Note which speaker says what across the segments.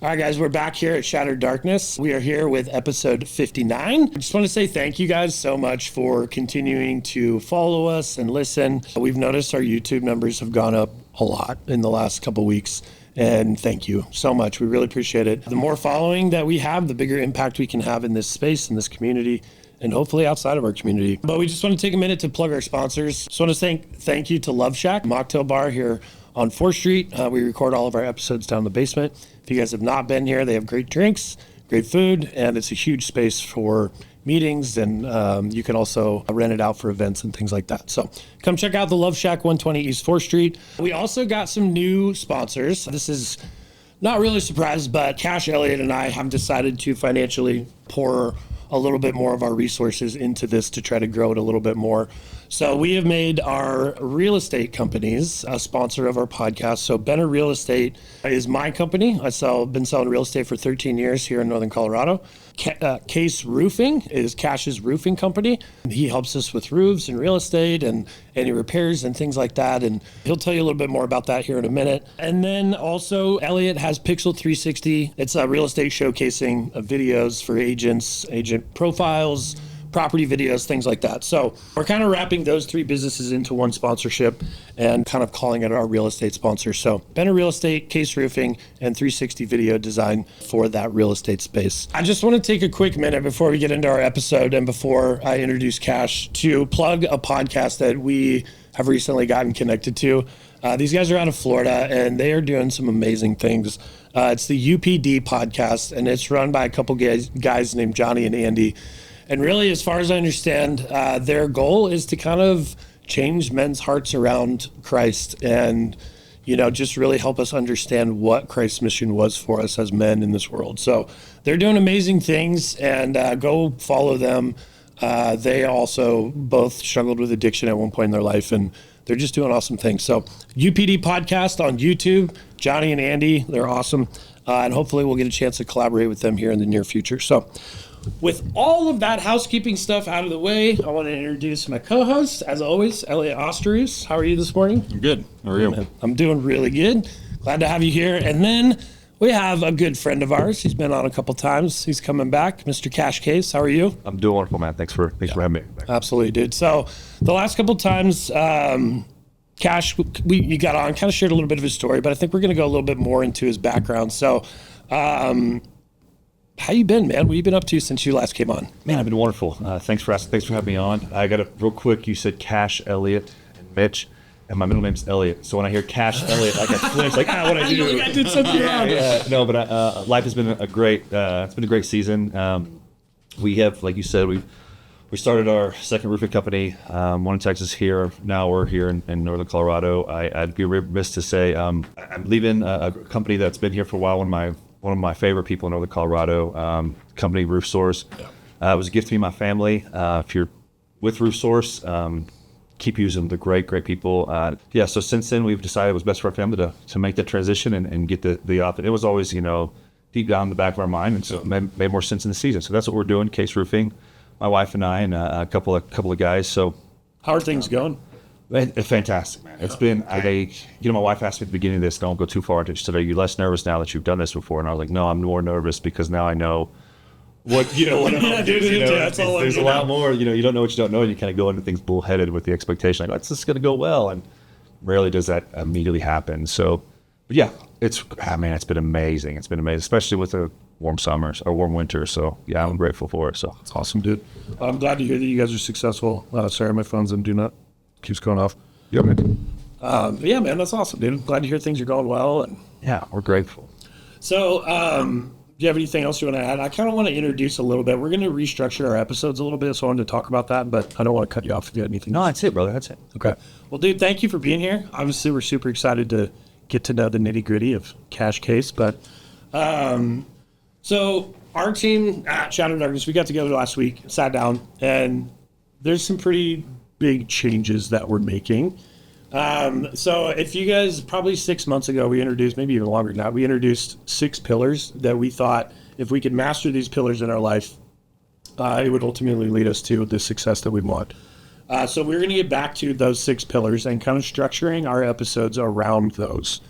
Speaker 1: All right, guys, we're back here at Shattered Darkness. We are here with episode 59. I just want to say thank you guys so much for continuing to follow us and listen. We've noticed our YouTube numbers have gone up a lot in the last couple weeks, and thank you so much. We really appreciate it. The more following that we have, the bigger impact we can have in this space, in this community, and hopefully outside of our community. But we just want to take a minute to plug our sponsors. Just want to say thank you to Love Shack, mocktail bar here on 4th Street. We record all of our episodes down in the basement. If you guys have not been here, they have great drinks, great food, and it's a huge space for meetings, and you can also rent it out for events and things like that. So come check out the Love Shack, 120 East 4th Street. We also got some new sponsors. This is not really a surprise, but Cash, Elliott, and I have decided to financially pour a little bit more of our resources into this to try to grow it a little bit more. So we have made our real estate companies a sponsor of our podcast. So Benner Real Estate is my company. I've been selling real estate for 13 years here in Northern Colorado. Case Roofing is Cash's roofing company. He helps us with roofs and real estate and any repairs and things like that. And he'll tell you a little bit more about that here in a minute. And then also Elliott has Pixel 360. It's a real estate showcasing of videos for agents, agent profiles, property videos, things like that. So we're kind of wrapping those three businesses into one sponsorship and kind of calling it our real estate sponsor. So Benner Real Estate, Case Roofing, and 360 Video Design for that real estate space. I just want to take a quick minute before we get into our episode and before I introduce Cash to plug a podcast that we have recently gotten connected to. These guys are out of Florida and they are doing some amazing things. It's the UPD podcast, and it's run by a couple guys named Johnny and Andy. And really, as far as I understand, their goal is to kind of change men's hearts around Christ and, just really help us understand what Christ's mission was for us as men in this world. So they're doing amazing things, and go follow them. They also both struggled with addiction at one point in their life, and they're just doing awesome things. So UPD podcast on YouTube, Johnny and Andy, they're awesome. And hopefully we'll get a chance to collaborate with them here in the near future. So with all of that housekeeping stuff out of the way, I want to introduce my co-host, as always, Elliott Osterhuis. How are you this morning?
Speaker 2: I'm good. How are you?
Speaker 1: I'm doing really good. Glad to have you here. And then we have a good friend of ours. He's been on a couple times. He's coming back, Mr. Cash Case. How are you?
Speaker 2: I'm doing wonderful, man. Thanks for having me.
Speaker 1: Absolutely, dude. So the last couple times, Cash, you got on, kind of shared a little bit of his story, but I think we're going to go a little bit more into his background. So, how you been, man? What have you been up to since you last came on?
Speaker 2: Man, I've been wonderful. Thanks for asking. Thanks for having me on. I got real quick. You said Cash, Elliott, and Mitch, and my middle name's Elliott. So when I hear Cash, Elliott, I get flinched. Like, what I do?
Speaker 1: I did something wrong.
Speaker 2: No, but life has been a great. It's been a great season. We have, like you said, we started our second roofing company. One in Texas here. Now we're here in Northern Colorado. I'd be remiss to say I'm leaving a company that's been here for a while. One of my favorite people in Northern Colorado, company Roof Source. Yeah. It was a gift to me and my family. If you're with Roof Source, keep using them. They're great people. So since then, we've decided it was best for our family to make that transition and get the option. It was always, deep down in the back of our mind, and so it made more sense in the season. So that's what we're doing, Case Roofing, my wife and I, and a couple of guys. So
Speaker 1: how are things going?
Speaker 2: It's fantastic, man. It's been, my wife asked me at the beginning of this, don't go too far into it. She said, are you less nervous now that you've done this before? And I was like, no, I'm more nervous because now I know what
Speaker 1: that's all.
Speaker 2: There's a lot more, you don't know what you don't know, and you kind of go into things bullheaded with the expectation, like, it's just going to go well, and rarely does that immediately happen. So, but yeah, it's been amazing. It's been amazing, especially with the warm summers or warm winters. So yeah, I'm grateful for it. So
Speaker 3: it's awesome, dude. I'm glad to hear that you guys are successful. Sorry, my phone's in do not. Keeps going off.
Speaker 2: Yep.
Speaker 1: Yeah, man, that's awesome, dude. Glad to hear things are going well. And
Speaker 2: yeah, we're grateful.
Speaker 1: So, do you have anything else you want to add? I kind of want to introduce a little bit. We're going to restructure our episodes a little bit, so I wanted to talk about that, but I don't want to cut you off if you had anything.
Speaker 2: No, that's it, brother. That's it.
Speaker 1: Okay. Well, dude, thank you for being here. Obviously, we're super excited to get to know the nitty-gritty of Cash Case, but so our team at Shattered Darkness, we got together last week, sat down, and there's some pretty big changes that we're making. So if you guys, probably 6 months ago, we introduced, maybe even longer than that, we introduced 6 pillars that we thought if we could master these pillars in our life, it would ultimately lead us to the success that we want. So we're going to get back to those 6 pillars and kind of structuring our episodes around those.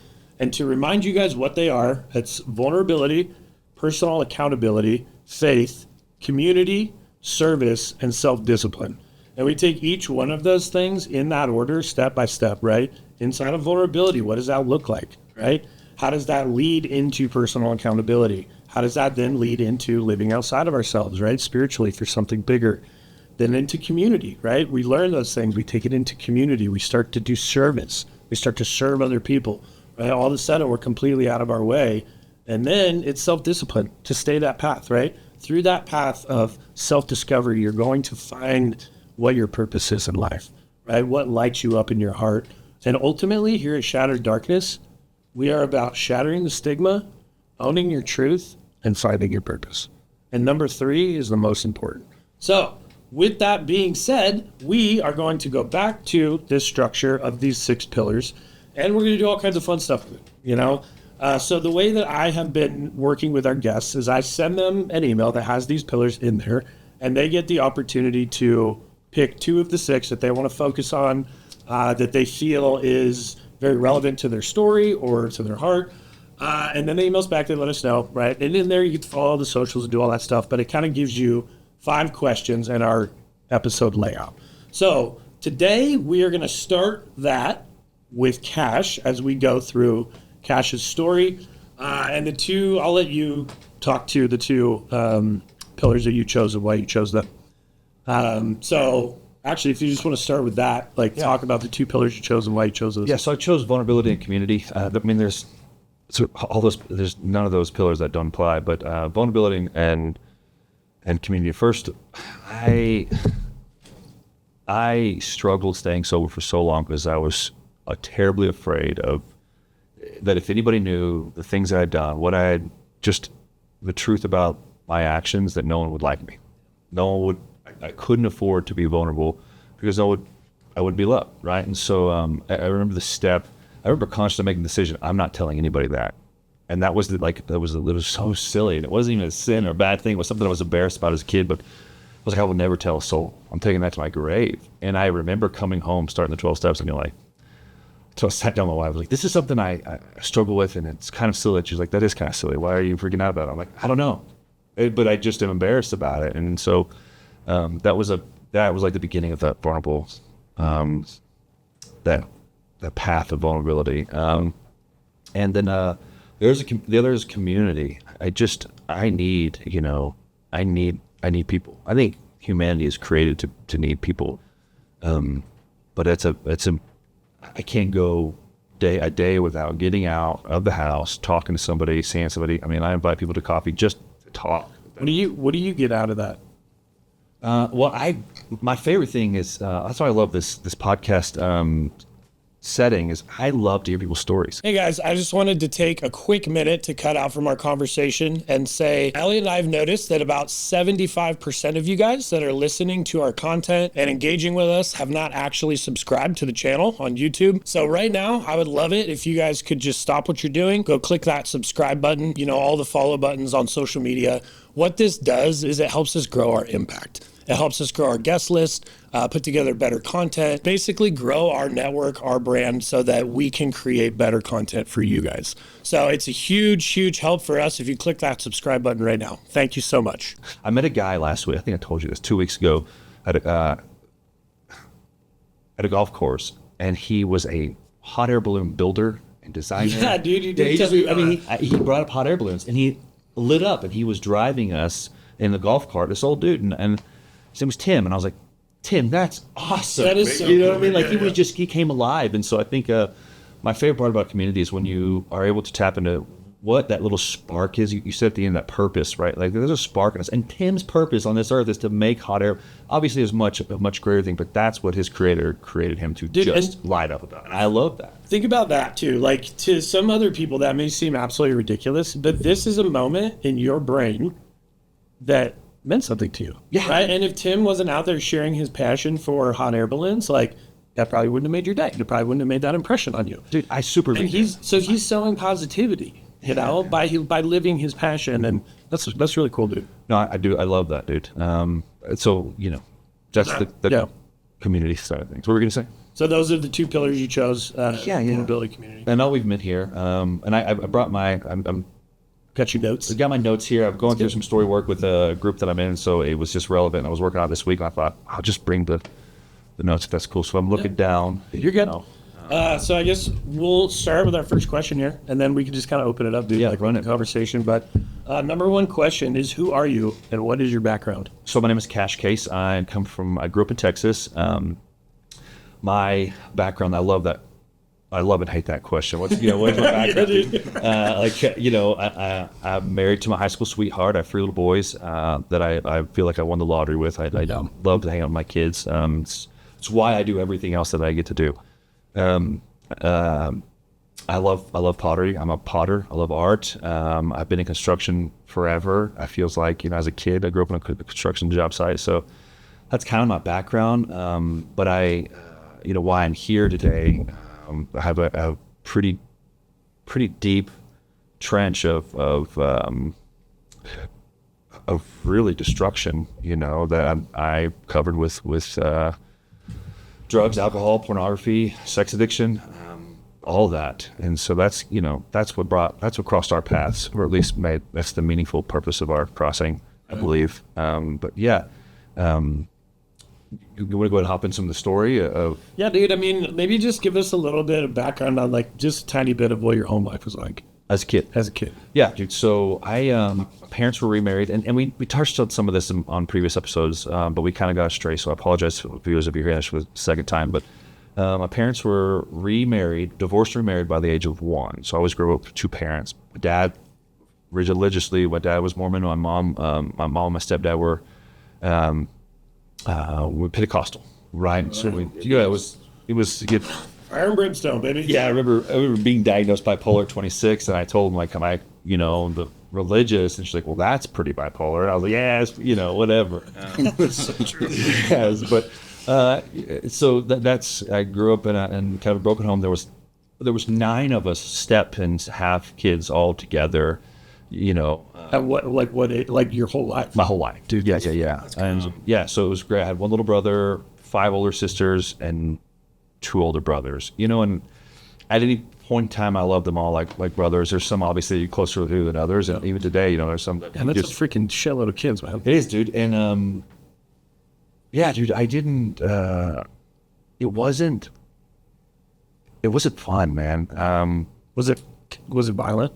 Speaker 1: And to remind you guys what they are, it's vulnerability, personal accountability, faith, community, service, and self-discipline. And we take each one of those things in that order, step by step, right? Inside of vulnerability, what does that look like, right? How does that lead into personal accountability? How does that then lead into living outside of ourselves, right? Spiritually for something bigger. Then into community, right? We learn those things. We take it into community. We start to do service. We start to serve other people, right? All of a sudden, we're completely out of our way. And then it's self-discipline to stay that path, right? Through that path of self-discovery, you're going to find what your purpose is in life, right? What lights you up in your heart. And ultimately, here at Shattered Darkness, we are about shattering the stigma, owning your truth, and finding your purpose. And number 3 is the most important. So with that being said, we are going to go back to this structure of these 6 pillars, and we're going to do all kinds of fun stuff with it, you know? So the way that I have been working with our guests is I send them an email that has these pillars in there, and they get the opportunity to pick 2 of the 6 that they want to focus on, that they feel is very relevant to their story or to their heart. And then they email us back, they let us know, right? And in there you get to follow all the socials and do all that stuff, but it kind of gives you 5 questions in our episode layout. So today we are going to start that with Cash as we go through Cash's story. And the 2, I'll let you talk to the 2 pillars that you chose and why you chose them. So actually, if you just want to start with that, like talk about the 2 pillars you chose and why you chose those.
Speaker 2: Yeah, so I chose vulnerability and community. I mean, there's none of those pillars that don't apply, but vulnerability and community. First, I struggled staying sober for so long because I was terribly afraid of that if anybody knew the things I had done, what I had, just the truth about my actions, that no one would like me. No one would. I couldn't afford to be vulnerable because I would be loved, right? And so I remember the step. I remember consciously making the decision. I'm not telling anybody that, and that was it was so silly. And it wasn't even a sin or a bad thing. It was something I was embarrassed about as a kid, but I was like, I will never tell a soul. I'm taking that to my grave. And I remember coming home, starting the 12 steps, and being like, so I sat down with my wife. I was like, this is something I struggle with, and it's kind of silly. She's like, that is kind of silly. Why are you freaking out about it? I'm like, I don't know, but I just am embarrassed about it. And so that was like the beginning of that vulnerable, that path of vulnerability. And then the other is community. I need people. I think humanity is created to need people. But I can't go a day without getting out of the house, talking to somebody, seeing somebody. I mean, I invite people to coffee just to talk.
Speaker 1: What do you get out of that?
Speaker 2: My favorite thing is, that's why I love this podcast setting, is I love to hear people's stories.
Speaker 1: Hey guys, I just wanted to take a quick minute to cut out from our conversation and say, Elliot and I have noticed that about 75% of you guys that are listening to our content and engaging with us have not actually subscribed to the channel on YouTube. So right now, I would love it if you guys could just stop what you're doing, go click that subscribe button, all the follow buttons on social media. What this does is it helps us grow our impact. It helps us grow our guest list, put together better content, basically grow our network, our brand, so that we can create better content for you guys. So it's a huge, huge help for us if you click that subscribe button right now. Thank you so much.
Speaker 2: I met a guy last week. I think I told you this 2 weeks ago at a golf course, and he was a hot air balloon builder and designer.
Speaker 1: Yeah, dude, you did.
Speaker 2: He brought up hot air balloons, and he lit up, and he was driving us in the golf cart. This old dude, and his name was Tim, and I was like, Tim, that's awesome.
Speaker 1: That is so
Speaker 2: you know
Speaker 1: cool.
Speaker 2: what I mean? Like he came alive. And so I think my favorite part about community is when you are able to tap into what that little spark is. You said at the end, that purpose, right? Like there's a spark in us. And Tim's purpose on this earth is to make hot air. Obviously, it's a much greater thing, but that's what his creator created him to light up about. And I love that.
Speaker 1: Think about that too. Like to some other people, that may seem absolutely ridiculous, but this is a moment in your brain that meant something to you.
Speaker 2: Yeah.
Speaker 1: Right? And if Tim wasn't out there sharing his passion for hot air balloons, like that probably wouldn't have made your day. It probably wouldn't have made that impression on you.
Speaker 2: Dude, I super
Speaker 1: And he's sowing positivity, by living his passion, and that's really cool, dude.
Speaker 2: No, I do. I love that, dude. So, that's the community side of things. What were we going to say?
Speaker 1: So those are the two pillars you chose.
Speaker 2: Yeah.
Speaker 1: Vulnerability community.
Speaker 2: I know we've met here, and I brought I'm
Speaker 1: Got your notes.
Speaker 2: I got my notes here. I'm going through some story work with a group that I'm in, so it was just relevant. I was working on it this week, and I thought I'll just bring the notes if that's cool. So I'm looking down.
Speaker 1: You're good. So I guess we'll start with our first question here, and then we can just kind of open it up,
Speaker 2: Yeah, run it.
Speaker 1: conversation. But number one question is, who are you, and what is your background?
Speaker 2: So my name is Cash Case. I grew up in Texas. My background, I love and hate that question. What's my background? I'm married to my high school sweetheart. I have 3 little boys that I feel like I won the lottery with. I love to hang out with my kids. It's why I do everything else that I get to do. I love pottery. I'm a potter. I love art. I've been in construction forever. I feels like, as a kid, I grew up on a construction job site. So that's kind of my background. But why I'm here today, I have a pretty deep trench of really destruction, that I covered with drugs, alcohol, pornography, sex addiction, all that. And so that's what crossed our paths, or at least that's the meaningful purpose of our crossing, I believe. But yeah, you want to go ahead and hop in some of the story of?
Speaker 1: Yeah, dude. I mean, maybe just give us a little bit of background on just a tiny bit of what your home life was like
Speaker 2: As a kid. Yeah, dude. So my parents were remarried, and we touched on some of this on previous episodes, but we kind of got astray. So I apologize to viewers if you're hearing this for the second time. But my parents were divorced and remarried by the age of 1. So I always grew up with 2 parents. My dad, religiously, my dad was Mormon. My mom and my stepdad were Pentecostal, right? So it was
Speaker 1: fire and brimstone, baby.
Speaker 2: Yeah, I remember being diagnosed bipolar at 26, and I told him, like, am I, the religious? And she's like, well, that's pretty bipolar. And I was like, yes, whatever. So true. Yes, but so that's I grew up in kind of a broken home. There was 9 of us, step and half kids all together.
Speaker 1: At what age? Like your whole life?
Speaker 2: My whole life, dude. Yeah. And so it was great. I had 1 little brother, 5 older sisters, and 2 older brothers. And at any point in time, I loved them all like brothers. There's some obviously you're closer to than others, and even today, there's some.
Speaker 1: And that's a freaking shitload of kids, man.
Speaker 2: It is, dude. And dude, I didn't. It wasn't fun, man.
Speaker 1: Was it violent?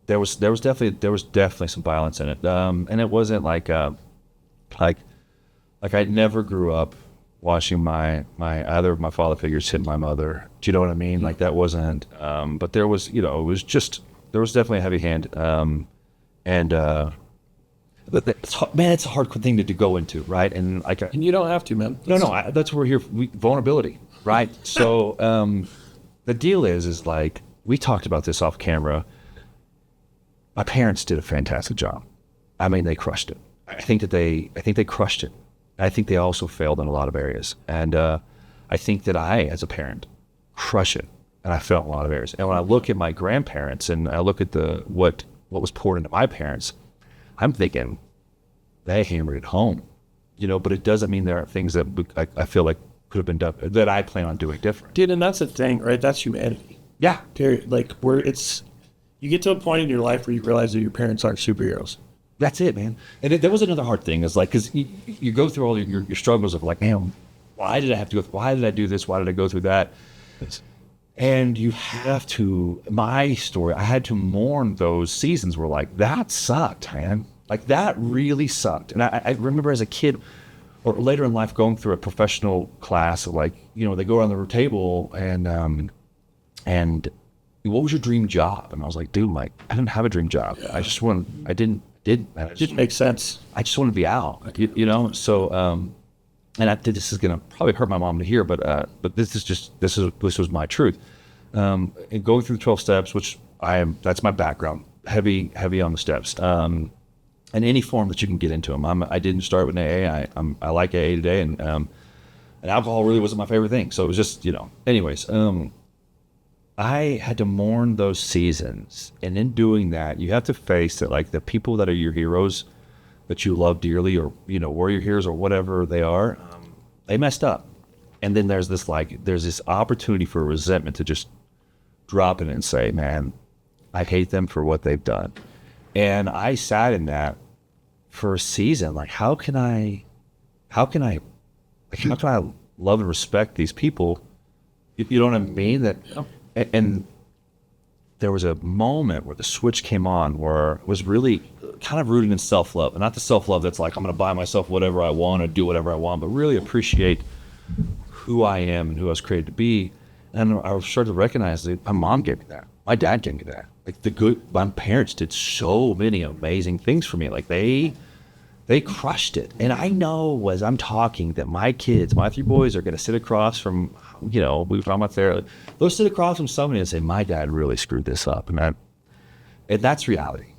Speaker 2: There was definitely some violence in it, and it wasn't like I never grew up watching my either of my father figures hit my mother. Do you know what I mean? Like that wasn't. But there was, it was just there was definitely a heavy hand, but it's a hard thing to go into, right? And
Speaker 1: and you don't have to, man.
Speaker 2: No, that's what we're here for. Vulnerability, right? So the deal is like we talked about this off camera. My parents did a fantastic job. I mean, they crushed it. I think they crushed it. I think they also failed in a lot of areas. And I think that I, as a parent, crush it. And I failed in a lot of areas. And when I look at my grandparents and I look at what was poured into my parents, I'm thinking they hammered it home, but it doesn't mean there are things that I feel like could have been done that I plan on doing different.
Speaker 1: Dude, and that's the thing, right? That's humanity.
Speaker 2: Yeah.
Speaker 1: Period. Like you get to a point in your life where you realize that your parents aren't superheroes.
Speaker 2: That's it, man. And there was another hard thing. It's like, because you go through all your struggles of like, man, why did I do this? Why did I go through that? And you have to, my story, I had to mourn those seasons where like, that sucked, man. Like that really sucked. And I remember as a kid or later in life going through a professional class of like, they go around the table and what was your dream job? And I was like, dude, I didn't have a dream job. Yeah. It didn't make sense. I just wanted to be out, So, and this is going to probably hurt my mom to hear, but this was my truth. And going through the 12 steps, which that's my background, heavy on the steps. And any form that you can get into them. I didn't start with AA. I like AA today, and alcohol really wasn't my favorite thing. So it was just, anyways, I had to mourn those seasons. And in doing that, you have to face that, like, the people that are your heroes that you love dearly, or, warrior heroes or whatever they are, they messed up. And then there's this opportunity for resentment to just drop it and say, man, I hate them for what they've done. And I sat in that for a season. Like, how can I love and respect these people? You know what I mean? And there was a moment where the switch came on where it was really kind of rooted in self-love. And not the self-love that's like, I'm going to buy myself whatever I want and do whatever I want, but really appreciate who I am and who I was created to be. And I started to recognize that my mom gave me that. My dad gave me that. Like my parents did so many amazing things for me. Like they crushed it. And I know as I'm talking that my kids, my 3 boys, are going to sit across from, we were talking about there, they'll sit across from somebody and say, my dad really screwed this up. And that's reality,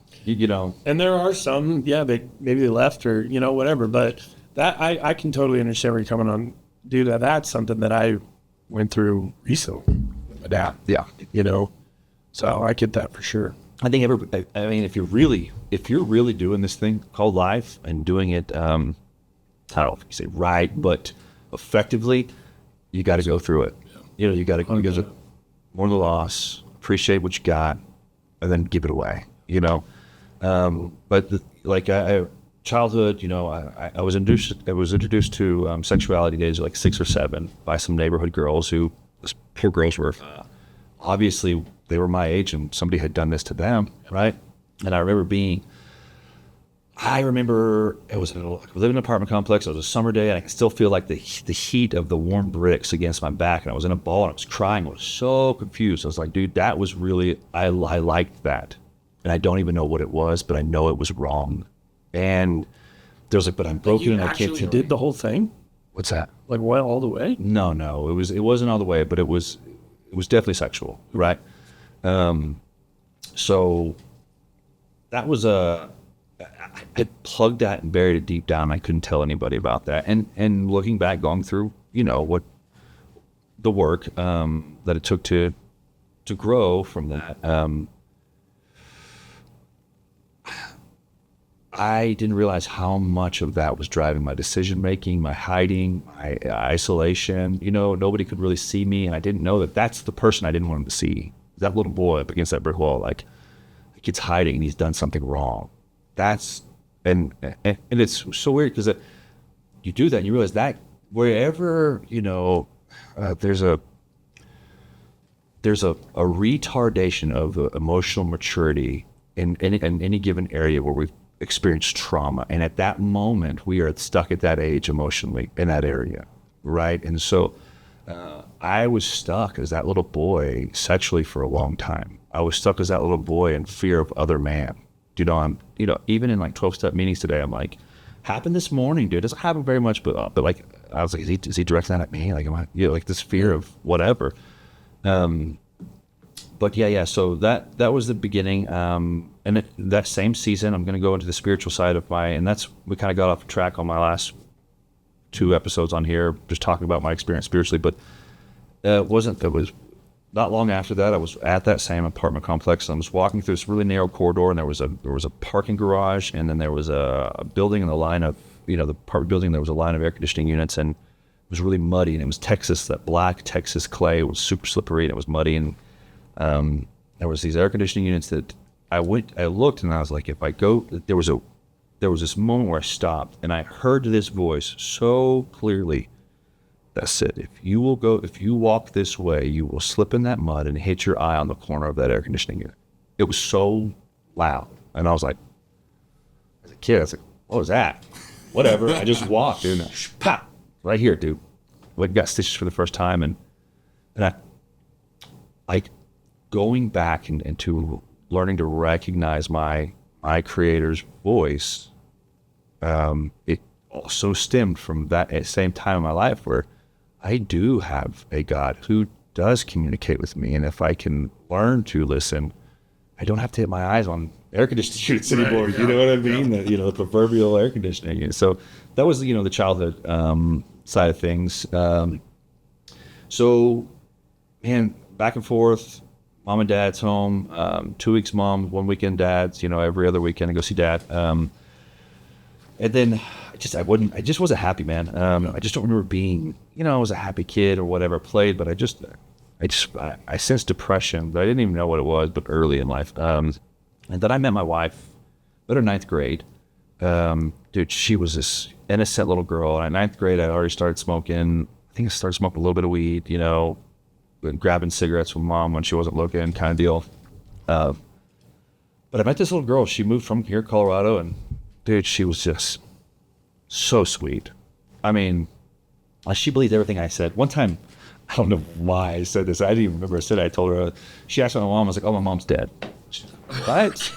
Speaker 1: And there are some, maybe they left or, whatever. But that I can totally understand where you're coming on, dude. That's something that I went through recently with my dad.
Speaker 2: Yeah.
Speaker 1: So I get that for sure.
Speaker 2: I think if you're really doing this thing called life and doing it, I don't know if you say right, but effectively, you got to go through it. You got to mourn the loss, appreciate what you got, and then give it away. But childhood, I was introduced to sexuality days like 6 or 7 by some neighborhood girls who, those poor girls were obviously they were my age and somebody had done this to them, right? And I remember it was, I lived in an apartment complex. It was a summer day, and I could still feel like the heat of the warm bricks against my back. And I was in a ball, and I was crying. I was so confused. I was like, dude, that was really, I liked that. And I don't even know what it was, but I know it was wrong. And there's but I'm broken and I can't.
Speaker 1: You did the whole thing?
Speaker 2: What's that?
Speaker 1: Like, what, all the way?
Speaker 2: No. It wasn't all the way, but it was definitely sexual, right? So that was I had plugged that and buried it deep down. I couldn't tell anybody about that. And looking back, going through, what the work that it took to grow from that, I didn't realize how much of that was driving my decision making, my hiding, my isolation. Nobody could really see me, and I didn't know that that's the person I didn't want them to see. That little boy up against that brick wall, like, the kid's hiding and he's done something wrong. And it's so weird because you do that and you realize that wherever there's a retardation of emotional maturity in any given area where we've experienced trauma, and at that moment we are stuck at that age emotionally in that area, right? And so I was stuck as that little boy sexually for a long time. I was stuck as that little boy in fear of other man. I'm even in like 12-step meetings today, I'm like, happened this morning, dude. It doesn't happen very much, but like, I was like, is he directing that at me? Like, am I, like this fear of whatever. But yeah. So that was the beginning. And that same season, I'm going to go into the spiritual side of we kind of got off track on my last 2 episodes on here, just talking about my experience spiritually. But it was not long after that, I was at that same apartment complex. I was walking through this really narrow corridor, and there was a parking garage, and then there was a building in the line of, the apartment building. There was a line of air conditioning units, and it was really muddy. And it was that black Texas clay. It was super slippery, and it was muddy. And there was these air conditioning units that I looked, and I was like, if I go, there was this moment where I stopped, and I heard this voice so clearly that said, if you walk this way, you will slip in that mud and hit your eye on the corner of that air conditioning unit. It was so loud. And I was like, as a kid, I was like, what was that? Whatever. I just walked, dude. Pop! Right here, dude. Got stitches for the first time. And I, like, going back into learning to recognize my creator's voice, it also stemmed from that same time in my life where I do have a God who does communicate with me. And if I can learn to listen, I don't have to hit my eyes on air conditioning units anymore. Right, yeah. You know what I mean? Yeah. The proverbial air conditioning unit. So that was, the childhood side of things. So, man, back and forth, mom and dad's home, 2 weeks mom, 1 weekend dad's, every other weekend I go see dad. And then I just wasn't happy, man. I just don't remember being, I was a happy kid or whatever, played, but I sensed depression, but I didn't even know what it was, but early in life. And then I met my wife, about her ninth grade. Dude, she was this innocent little girl. And in ninth grade, I already started smoking. I think I started smoking a little bit of weed, and grabbing cigarettes from mom when she wasn't looking, kind of deal. But I met this little girl. She moved from here, Colorado, and dude, she was just so sweet. I mean, she believed everything I said. One time, I don't know why I said this. I didn't even remember I said it. I told her, she asked my mom, I was like, oh, my mom's dead. She was like, what?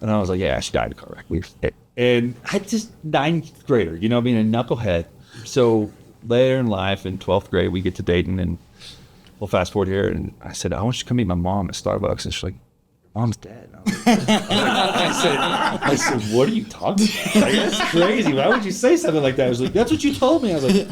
Speaker 2: And I was like, yeah, she died in a car wreck. And I just, ninth grader, being a knucklehead. So later in life, in 12th grade, we get to dating, and we'll fast forward here. And I said, I want you to come meet my mom at Starbucks. And she's like, mom's dead. I said, what are you talking about? Like, that's crazy. Why would you say something like that? I was like, that's what you told me. I was like,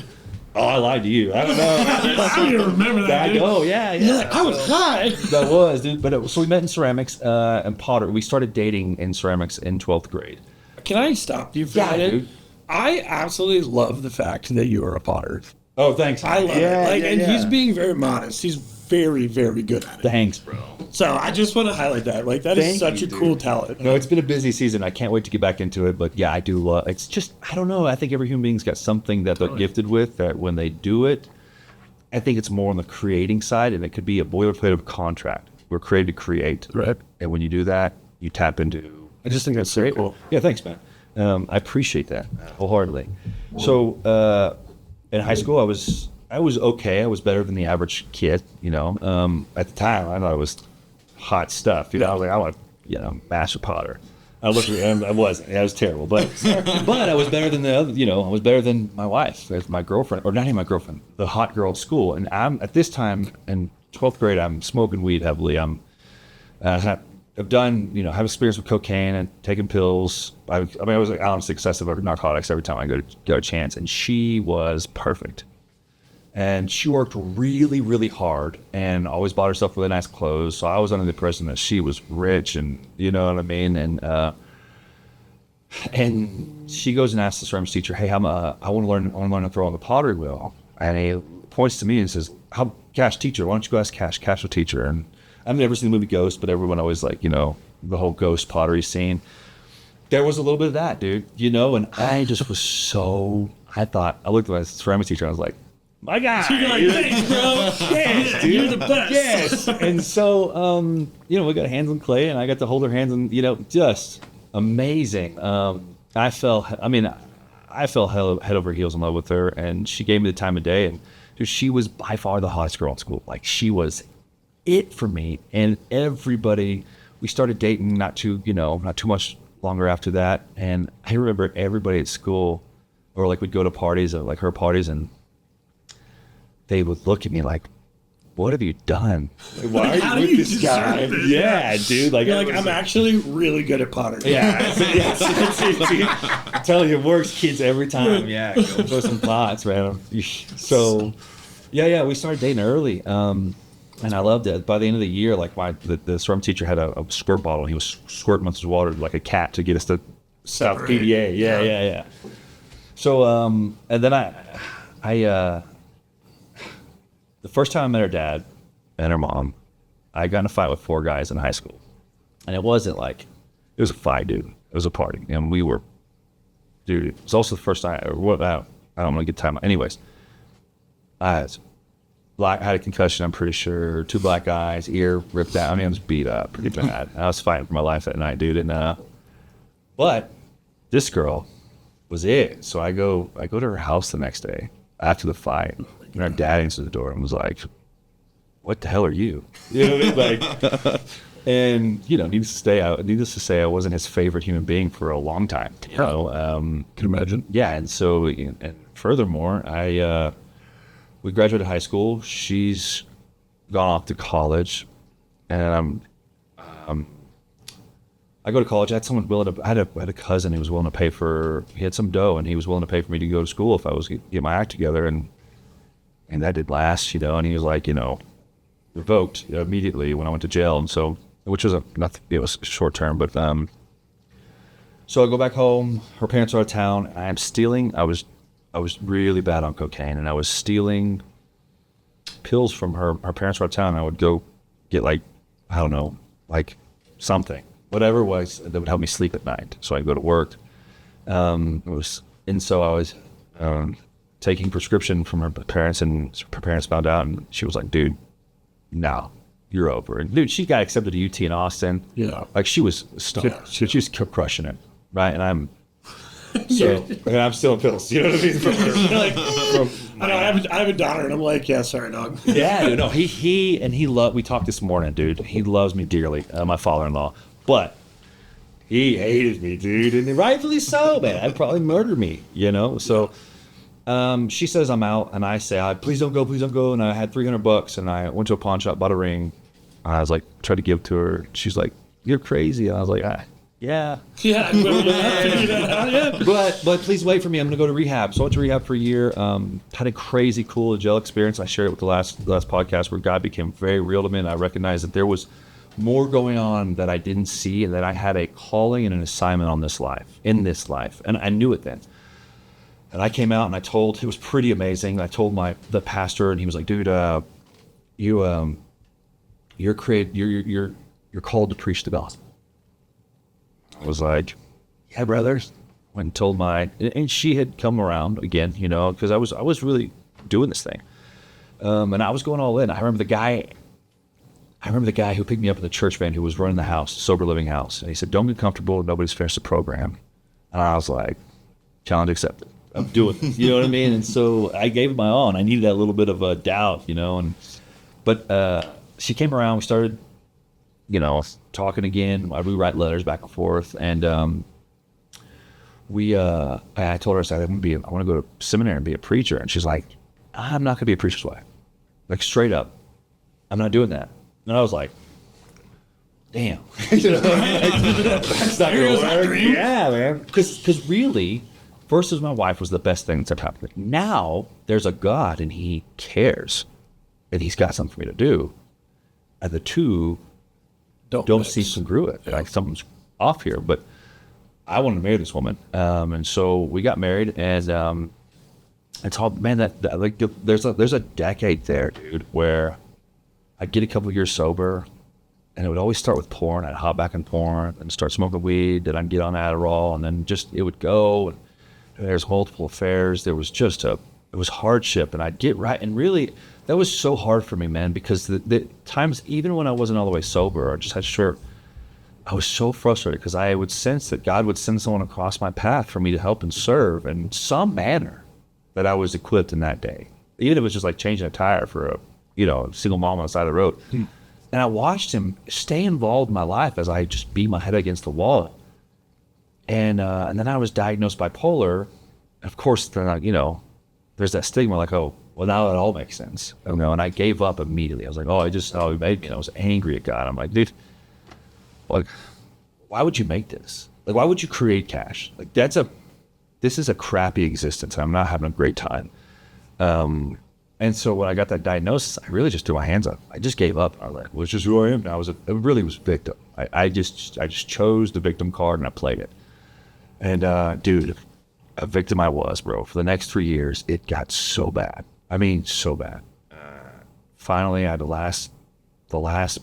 Speaker 2: oh, I lied to you. I don't know.
Speaker 1: I don't even remember that.
Speaker 2: I know, yeah.
Speaker 1: You're like, I was high.
Speaker 2: That was, dude. But so we met in ceramics and pottery. We started dating in ceramics in 12th grade.
Speaker 1: Can I stop you for a minute? Dude. I absolutely love the fact that you are a potter.
Speaker 2: Oh, thanks.
Speaker 1: I love it. He's being very modest. He's very, very good at it.
Speaker 2: Thanks, bro.
Speaker 1: So I just want to highlight that. Like, that is such a cool talent.
Speaker 2: No, it's been a busy season. I can't wait to get back into it. But yeah, I do love. It's just, I don't know. I think every human being's got something that they're gifted with. That when they do it, I think it's more on the creating side, and it could be a boilerplate of a contract. We're created to create,
Speaker 3: right?
Speaker 2: And when you do that, you tap into.
Speaker 3: I just think that's so cool.
Speaker 2: Yeah, thanks, man. I appreciate that wholeheartedly. So in high school, I was okay. I was better than the average kid. At the time, I thought it was hot stuff. I was like, I want to, master potter. I looked at him. I wasn't. I was terrible, but I was better than the other. I was better than my wife, as my girlfriend, or not even my girlfriend, the hot girl at school. And I'm at this time in 12th grade. I'm smoking weed heavily. I've done, have experience with cocaine and taking pills. I was like honestly excessive over narcotics every time I go a chance. And she was perfect. And she worked really, really hard and always bought herself really nice clothes. So I was under the impression that she was rich, and you know what I mean? And she goes and asks the ceramics teacher, hey, I want to learn to throw on the pottery wheel. And he points to me and says, Cash, teacher, why don't you go ask Cash? Cash, the teacher. And I've never seen the movie Ghost, but everyone always the whole ghost pottery scene. There was a little bit of that, dude, and I just was I looked at my ceramics teacher and I was like, my God.
Speaker 1: You're like, thanks, bro.
Speaker 2: Yes, dude.
Speaker 1: You're the best.
Speaker 2: Yes. And so, we got hands on clay, and I got to hold her hands, and, just amazing. I fell head over heels in love with her, and she gave me the time of day, and dude, she was by far the hottest girl in school. Like, she was it for me, and everybody, we started dating not too much longer after that, and I remember everybody at school, or we'd go to parties, or her parties, and they would look at me like, what have you done? Why are you with this guy? Yeah, dude.
Speaker 1: You're like, I'm actually really good at pottery.
Speaker 2: Yeah. I'm telling you, it works, kids, every time. Yeah. Throw some pots, man. So, yeah, we started dating early. And I loved it. By the end of the year, the swim teacher had a squirt bottle, and he was squirting us with water like a cat to get us to South PDA. Yeah. So, and then I the first time I met her dad and her mom, I got in a fight with 4 guys in high school. And it wasn't it was a fight, dude. It was a party. And we were, dude, it was also the first time, I don't want to get time. Anyways, I had a concussion, I'm pretty sure. 2 black eyes, ear ripped out. I was beat up pretty bad. I was fighting for my life that night, dude. And, but this girl was it. So I go to her house the next day after the fight. And our dad answered the door and was like, what the hell are you? You know what I mean? And, needless to say, I wasn't his favorite human being for a long time.
Speaker 3: Can imagine.
Speaker 2: Yeah. And so, and furthermore, we graduated high school. She's gone off to college, and I go to college. I had someone I had a cousin who was willing to pay he had some dough, and he was willing to pay for me to go to school if I was to get my act together. And that did last, and he was like, revoked immediately when I went to jail. And so, which was it was short term, but So I go back home. Her parents are out of town. I am stealing. I was really bad on cocaine, and I was stealing pills from her. Her parents were out of town. I would go get like, I don't know, like something, whatever it was that would help me sleep at night. So I'd go to work. So I was taking prescription from her parents, and her parents found out, and she was like, dude, no, you're over. And dude, she got accepted to UT in Austin.
Speaker 3: Yeah.
Speaker 2: Like she was stoned.
Speaker 3: Yeah.
Speaker 2: She was crushing it. Right. And I'm stealing pills. You know what I mean?
Speaker 1: I know. I have a daughter, and I'm like, yeah, sorry, dog.
Speaker 2: Yeah, dude, no, we talked this morning, dude. He loves me dearly, my father-in-law, but he hated me, dude, and rightfully so, man. I'd probably murder me, you know? So, she says I'm out, and I say, please don't go, and I had $300, and I went to a pawn shop, bought a ring. I was like, tried to give to her. She's like, you're crazy. And I was like, yeah.
Speaker 1: Yeah,
Speaker 2: But please wait for me. I'm gonna go to rehab. So I went to rehab for a year. Had a crazy cool angelic experience. I shared it with the last podcast where God became very real to me, and I recognized that there was more going on that I didn't see, and that I had a calling and an assignment in this life, and I knew it then. And I came out and it was pretty amazing. I told the pastor, and he was like, dude, you're called to preach the gospel. I was like, yeah, brothers. Went and told and she had come around again, you know, because I was really doing this thing. And I was going all in. I remember the guy who picked me up in the church van who was running the house, sober living house. And he said, don't get comfortable. Nobody's finished the program. And I was like, challenge accepted. I'm doing it. You know what I mean? And so I gave it my all, and I needed that little bit of a doubt, you know. But she came around. We started, you know, talking again. We write letters back and forth, and I told her, I said, I want to go to seminary and be a preacher. And she's like, I'm not going to be a preacher's wife. Like, straight up, I'm not doing that. And I was like, damn, you know, that's not going to work. Yeah, man. Because really, first as my wife was the best thing that's ever happened. Now there's a God, and He cares, and He's got something for me to do. And the two don't see congruent. Like something's off here. But I wanted to marry this woman, and so we got married. And it's all, man. That like there's a decade there, dude, where I'd get a couple of years sober, and it would always start with porn. I'd hop back in porn and start smoking weed. Then I'd get on Adderall, and then it would go. And there's multiple affairs. There was it was hardship, and I'd get right. And really, that was so hard for me, man, because the times, even when I wasn't all the way sober, I was so frustrated because I would sense that God would send someone across my path for me to help and serve in some manner that I was equipped in that day. Even if it was just like changing a tire for a single mom on the side of the road. And I watched Him stay involved in my life as I just beat my head against the wall. And then I was diagnosed bipolar. Of course, then there's that stigma like, oh, well, now it all makes sense. And I gave up immediately. I was like, He made me. And I was angry at God. I'm like, dude, like, why would you make this? Like, why would you create cash? Like, this is a crappy existence. I'm not having a great time. And so when I got that diagnosis, I really just threw my hands up. I just gave up. I was just who I am. I really was victim. I just chose the victim card, and I played it. And dude, a victim I was, bro. For the next 3 years, it got so bad. I mean, so bad. Finally, I had the last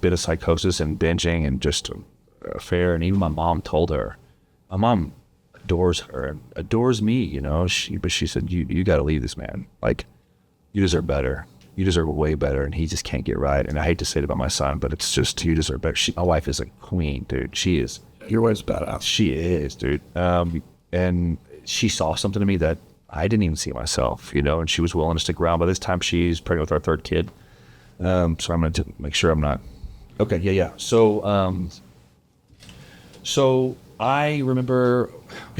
Speaker 2: bit of psychosis and binging and just affair. And even my mom told her. My mom adores her and adores me, but she said, you got to leave this man. Like, you deserve better. You deserve way better, and he just can't get right. And I hate to say it about my son, but it's just, you deserve better. My wife is a queen, dude. She is.
Speaker 3: Your wife's badass.
Speaker 2: She is, dude. And she saw something in me that I didn't even see myself, and she was willing to stick around. By this time, she's pregnant with our third kid. So I'm going to make sure I'm not. Okay, yeah. So I remember,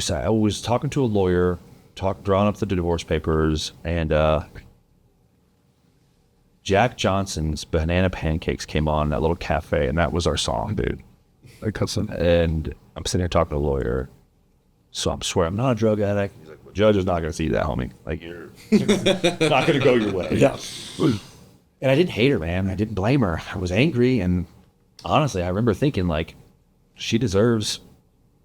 Speaker 2: I was talking to a lawyer, drawing up the divorce papers, and Jack Johnson's Banana Pancakes came on in that little cafe, and that was our song, dude. And I'm sitting here talking to a lawyer, so I'm swearing I'm not a drug addict. He's like, the judge is not going to see that, homie. Like, you're not going to go your way.
Speaker 3: Yeah.
Speaker 2: And I didn't hate her, man. I didn't blame her. I was angry, and honestly, I remember thinking, like, she deserves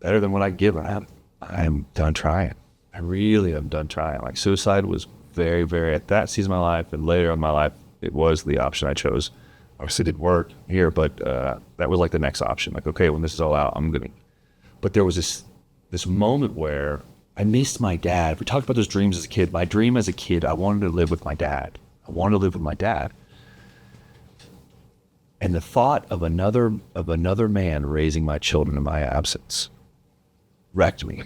Speaker 2: better than what I give. I'm done trying. I really am done trying. Like suicide was very, very, at that season of my life and later in my life, it was the option I chose. Obviously it didn't work here, but that was like the next option. Like, okay, when this is all out, I'm going to, but there was this moment where I missed my dad. We talked about those dreams as a kid. My dream as a kid, I wanted to live with my dad. And the thought of another man raising my children in my absence wrecked me,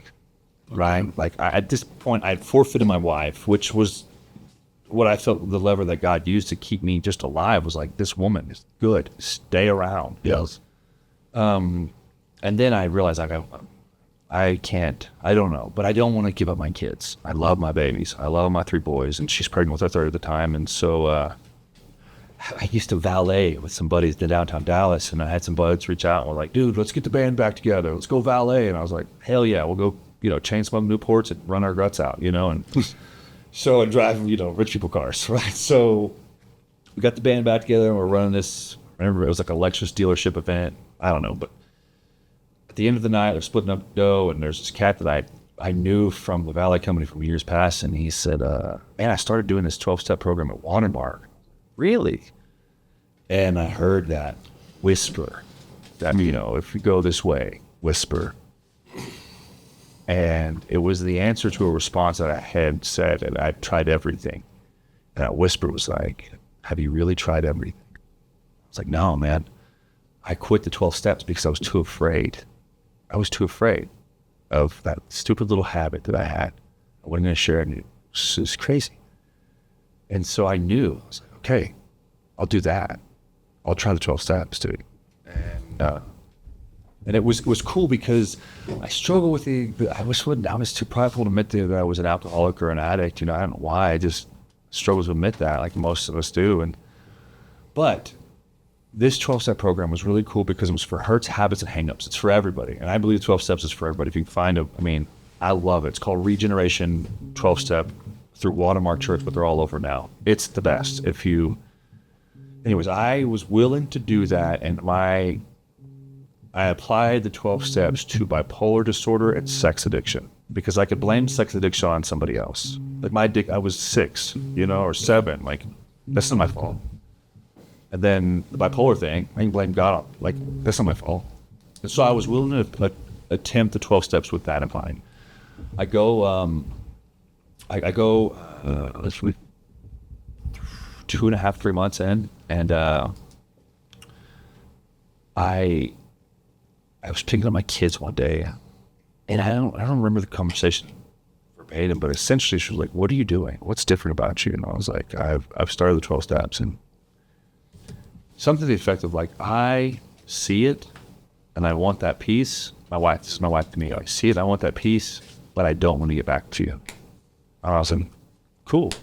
Speaker 2: right? Like at this point, I had forfeited my wife, which was what I felt the lever that God used to keep me just alive. Was like, this woman is good. Stay around.
Speaker 3: Yes.
Speaker 2: And then I realized I can't. I don't know, but I don't want to give up my kids. I love my babies. I love my 3 boys, and she's pregnant with our third at the time, and so. I used to valet with some buddies in downtown Dallas, and I had some buds reach out and were like, dude, let's get the band back together. Let's go valet. And I was like, hell yeah, we'll go, chain smoke Newports and run our guts out, and so and drive, rich people cars, right? So we got the band back together and we're running this, remember it was like a Lexus dealership event. I don't know, but at the end of the night, they're splitting up dough, and there's this cat that I knew from the valet company from years past, and he said, man, I started doing this 12-step program at Watermark. Really? And I heard that whisper that, if you go this way, whisper. And it was the answer to a response that I had said, and I tried everything. And that whisper was like, have you really tried everything? I was like, no, man. I quit the 12 steps because I was too afraid. I was too afraid of that stupid little habit that I had. I wasn't going to share it. It was crazy. And so I knew, I was like, okay, I'll do that. I'll try the 12 steps, dude. And it was cool because I struggle with I was too prideful to admit that I was an alcoholic or an addict. I don't know why. I just struggle to admit that, like most of us do. But this 12-step program was really cool because it was for hurts, habits, and hangups. It's for everybody. And I believe 12 steps is for everybody. If you can find I love it. It's called Regeneration 12-step through Watermark Church, but they're all over now. It's the best. Anyways, I was willing to do that, and I applied the 12 steps to bipolar disorder and sex addiction because I could blame sex addiction on somebody else. Like I was 6, or 7. Like, that's not my fault. And then the bipolar thing, I can blame God on. Like, that's not my fault. And so I was willing to attempt the 12 steps with that in mind. I go, let's see, 2.5, 3 months in, and I was picking up my kids one day, and I don't remember the conversation verbatim, but essentially she was like, "What are you doing? What's different about you?" And I was like, "I've started the 12 steps," and something to the effect of like, I see it, and I want that peace. This is my wife to me. I see it, I want that peace, but I don't want to get back to you. And I was like, cool.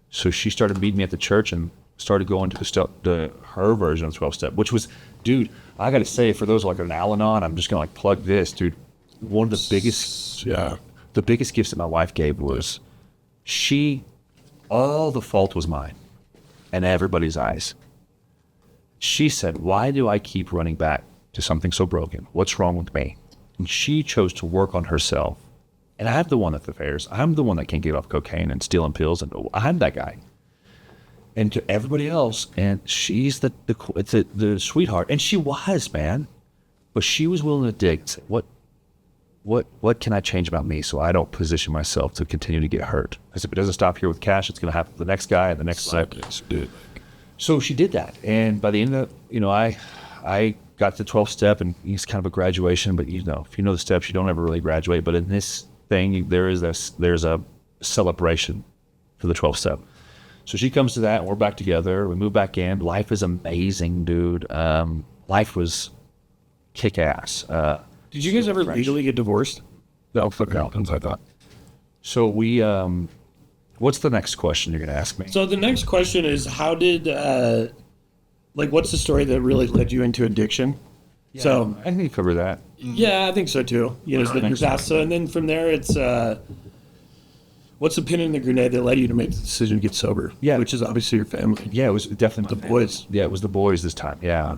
Speaker 2: So she started meeting me at the church and started going to her version of 12-step, which was, dude, I got to say, for those like an Al-Anon, I'm just going to plug this, dude. One of the biggest gifts that my wife gave was all the fault was mine and everybody's eyes. She said, why do I keep running back to something so broken? What's wrong with me? And she chose to work on herself. And I'm the one at the fairs. I'm the one that can't get off cocaine and stealing pills. And I'm that guy. And to everybody else, and she's the sweetheart. And she was, man. But she was willing to dig and say, what can I change about me so I don't position myself to continue to get hurt? Because if it doesn't stop here with Cash, it's going to happen to the next guy and the next guy. So she did that. And by the end of I got to the 12th step, and it's kind of a graduation, but if you know the steps, you don't ever really graduate. But in this thing, there's a celebration for the 12th step. So she comes to that, and we're back together. We move back in. Life is amazing, dude. Life was kick-ass.
Speaker 1: Did you guys ever legally get divorced?
Speaker 3: No, fuck happens, I thought.
Speaker 2: So we, what's the next question you're going to ask me?
Speaker 1: So the next question is, how did, what's the story that really led you into addiction?
Speaker 2: Yeah,
Speaker 1: so
Speaker 2: I think you cover that.
Speaker 1: Yeah, I think so too. So, and then from there, it's what's the pin in the grenade that led you to make the decision to get sober?
Speaker 2: Yeah,
Speaker 1: which is obviously your family.
Speaker 2: Yeah, it was definitely
Speaker 1: the boys.
Speaker 2: Yeah, it was the boys this time. Yeah,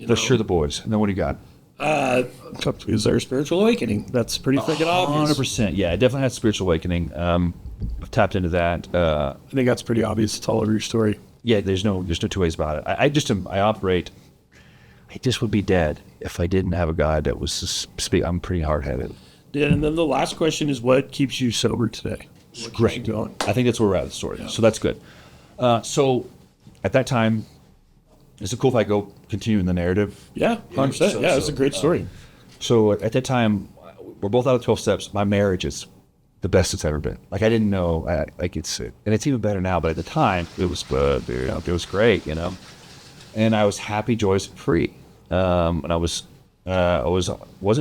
Speaker 2: for sure the boys. And then what do you got?
Speaker 1: Is there a spiritual awakening? That's pretty freaking obvious.
Speaker 2: 100%. Yeah, I definitely had spiritual awakening. I've tapped into that.
Speaker 1: I think that's pretty obvious. It's all over your story.
Speaker 2: Yeah, there's no two ways about it. I operate. I just would be dead if I didn't have a God that was I'm pretty hard-headed.
Speaker 1: Yeah, and then the last question is, what keeps you sober today? What keeps you going?
Speaker 2: I think that's where we're at in the story. Yeah. So that's good. So at that time, is it cool if I go continue in the narrative?
Speaker 1: Yeah, 100%. Yeah, it's a great story.
Speaker 2: So at that time, we're both out of 12 steps. My marriage is the best it's ever been. Like, I didn't know, and it's even better now, but at the time, it was good, dude. It was great, And I was happy, joyous, and free. And I wasn't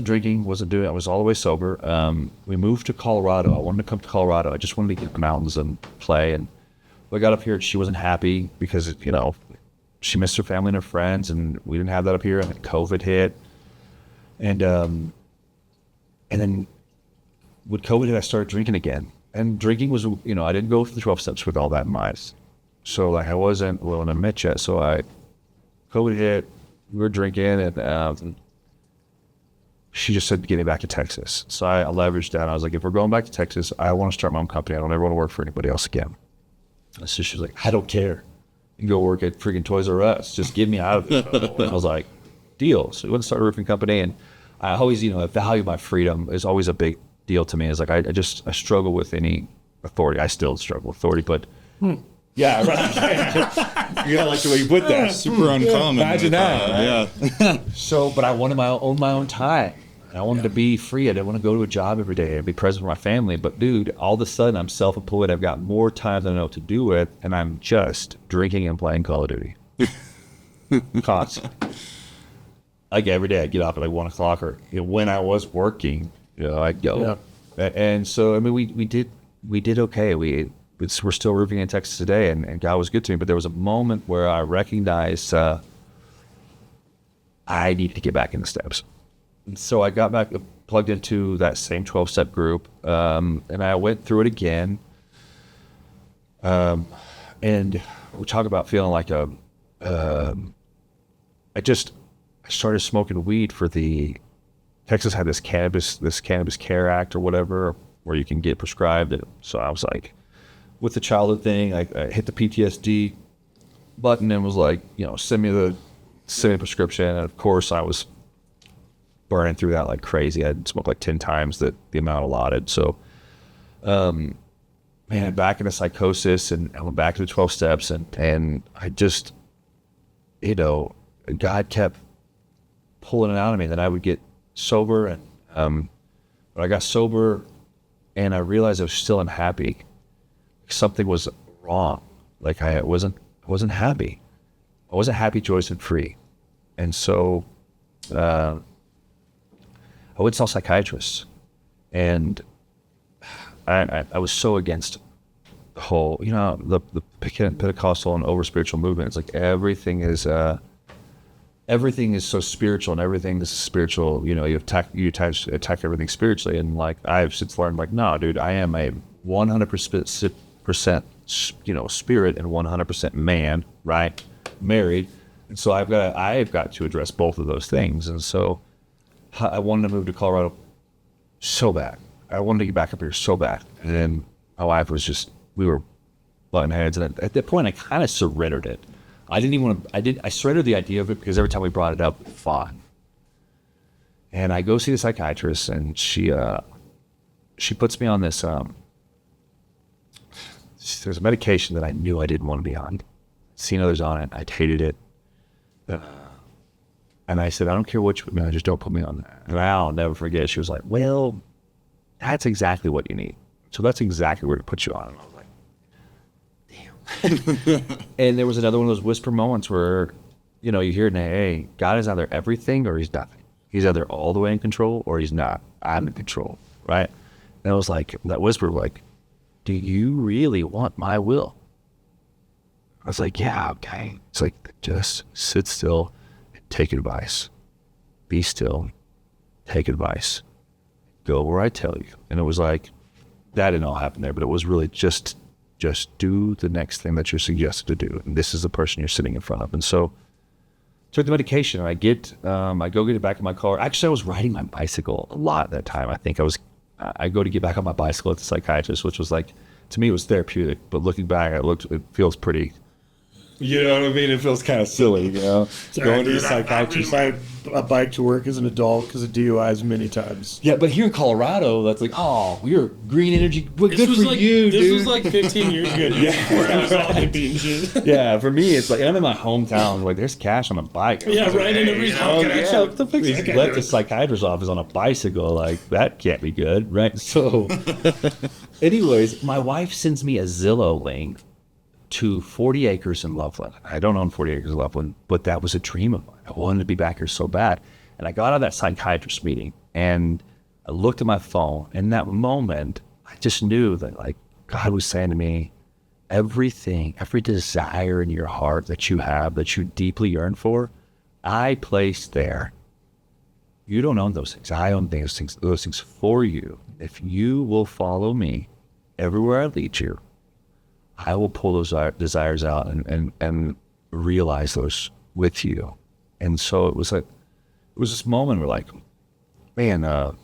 Speaker 2: drinking, I was all the way sober. We moved to Colorado. I wanted to come to Colorado. I just wanted to get in the mountains and play. And I got up here, and she wasn't happy because, she missed her family and her friends, and we didn't have that up here. And then COVID hit. And then with COVID hit, I started drinking again. And drinking was, I didn't go through the 12 steps with all that in mind. So, like, I wasn't willing to admit yet. So COVID hit, we were drinking, and she just said, get me back to Texas. So I leveraged that. I was like, if we're going back to Texas, I want to start my own company. I don't ever want to work for anybody else again. So she was like, I don't care. You can go work at freaking Toys R Us. Just get me out of it. I was like, deal. So we went to start a roofing company, and I always, I value my freedom. Is always a big deal to me. It's like, I struggle with any authority. I still struggle with authority, but yeah, right.
Speaker 4: Yeah, I like the way you put that. Super uncommon.
Speaker 2: Imagine that.
Speaker 4: Yeah.
Speaker 2: So, but I wanted my own time. I wanted to be free. I didn't want to go to a job every day and be present for my family. But dude, all of a sudden I'm self-employed. I've got more time than I know what to do with, and I'm just drinking and playing Call of Duty. Constantly. Like every day I get off at like 1 o'clock, or when I was working, I'd go. Yeah. And so, I mean, we did okay. We're still roofing in Texas today, and God was good to me. But there was a moment where I recognized I need to get back in the steps. And so I got back plugged into that same 12-step group, and I went through it again. And we talk about feeling like I started smoking weed for Texas had this cannabis care act or whatever, where you can get prescribed it. So I was like, with the childhood thing, I hit the PTSD button and was like, send me the prescription. And of course I was burning through that like crazy. I'd smoked like 10 times the amount allotted. So, back into psychosis, and I went back to the 12 steps, and I just, God kept pulling it out of me that I would get sober. And, but I got sober and I realized I was still unhappy. Something was wrong. Like I wasn't happy. I wasn't happy, joyous, and free. And so, I went to saw psychiatrists, and I was so against the whole, the Pentecostal and over spiritual movement. It's like everything is so spiritual, and everything is spiritual. You attack everything spiritually, and like I've since learned, like, no, dude, I am a 100% spirit and 100% man, right? Married, and so I've got to address both of those things, and so I wanted to move to Colorado so bad. I wanted to get back up here so bad. And then my wife was just, we were butting heads. And at that point, I kind of surrendered it. I surrendered the idea of it because every time we brought it up, it fought. And I go see the psychiatrist, and she puts me on this, there's a medication that I knew I didn't want to be on. Seen others on it. I hated it. And I said, I don't care what you put me on, just don't put me on that. And I'll never forget. She was like, well, that's exactly what you need. So that's exactly where to put you on. And I was like, damn. And there was another one of those whisper moments where, you hear in AA, God is either everything or he's nothing. He's either all the way in control or he's not. I'm in control, right? And I was like, that whisper, like, do you really want my will? I was like, yeah, okay. It's like, just sit still. Take advice. Be still. Take advice. Go where I tell you. And it was like, that didn't all happen there, but it was really just do the next thing that you're suggested to do. And this is the person you're sitting in front of. And so took the medication. And I go get it back in my car. Actually, I was riding my bicycle a lot at that time. I go to get back on my bicycle at the psychiatrist, which was like, to me, it was therapeutic. But looking back, it feels pretty. You know what I mean? It feels kind of silly, you know, going to the psychiatrist.
Speaker 3: A bike to work as an adult because of DUIs many times.
Speaker 2: Yeah, but here in Colorado, that's like, oh, you're green energy. Well, good for you, dude.
Speaker 1: This was like 15 years ago.
Speaker 2: Yeah.
Speaker 1: Where I was all hippie and shit.
Speaker 2: Yeah, for me, it's like, I'm in my hometown. Like, there's cash on a bike.
Speaker 1: Yeah, right. And everybody's
Speaker 2: He's left the psychiatrist's office on a bicycle. Like, that can't be good, right? So, anyways, my wife sends me a Zillow link to 40 acres in Loveland. I don't own 40 acres in Loveland, but that was a dream of mine. I wanted to be back here so bad. And I got out of that psychiatrist meeting and I looked at my phone. And in that moment, I just knew that like God was saying to me, everything, every desire in your heart that you have, that you deeply yearn for, I placed there. You don't own those things. I own those things for you. If you will follow me everywhere I lead you, I will pull those desires out and realize those with you. And so it was this moment where like, man, I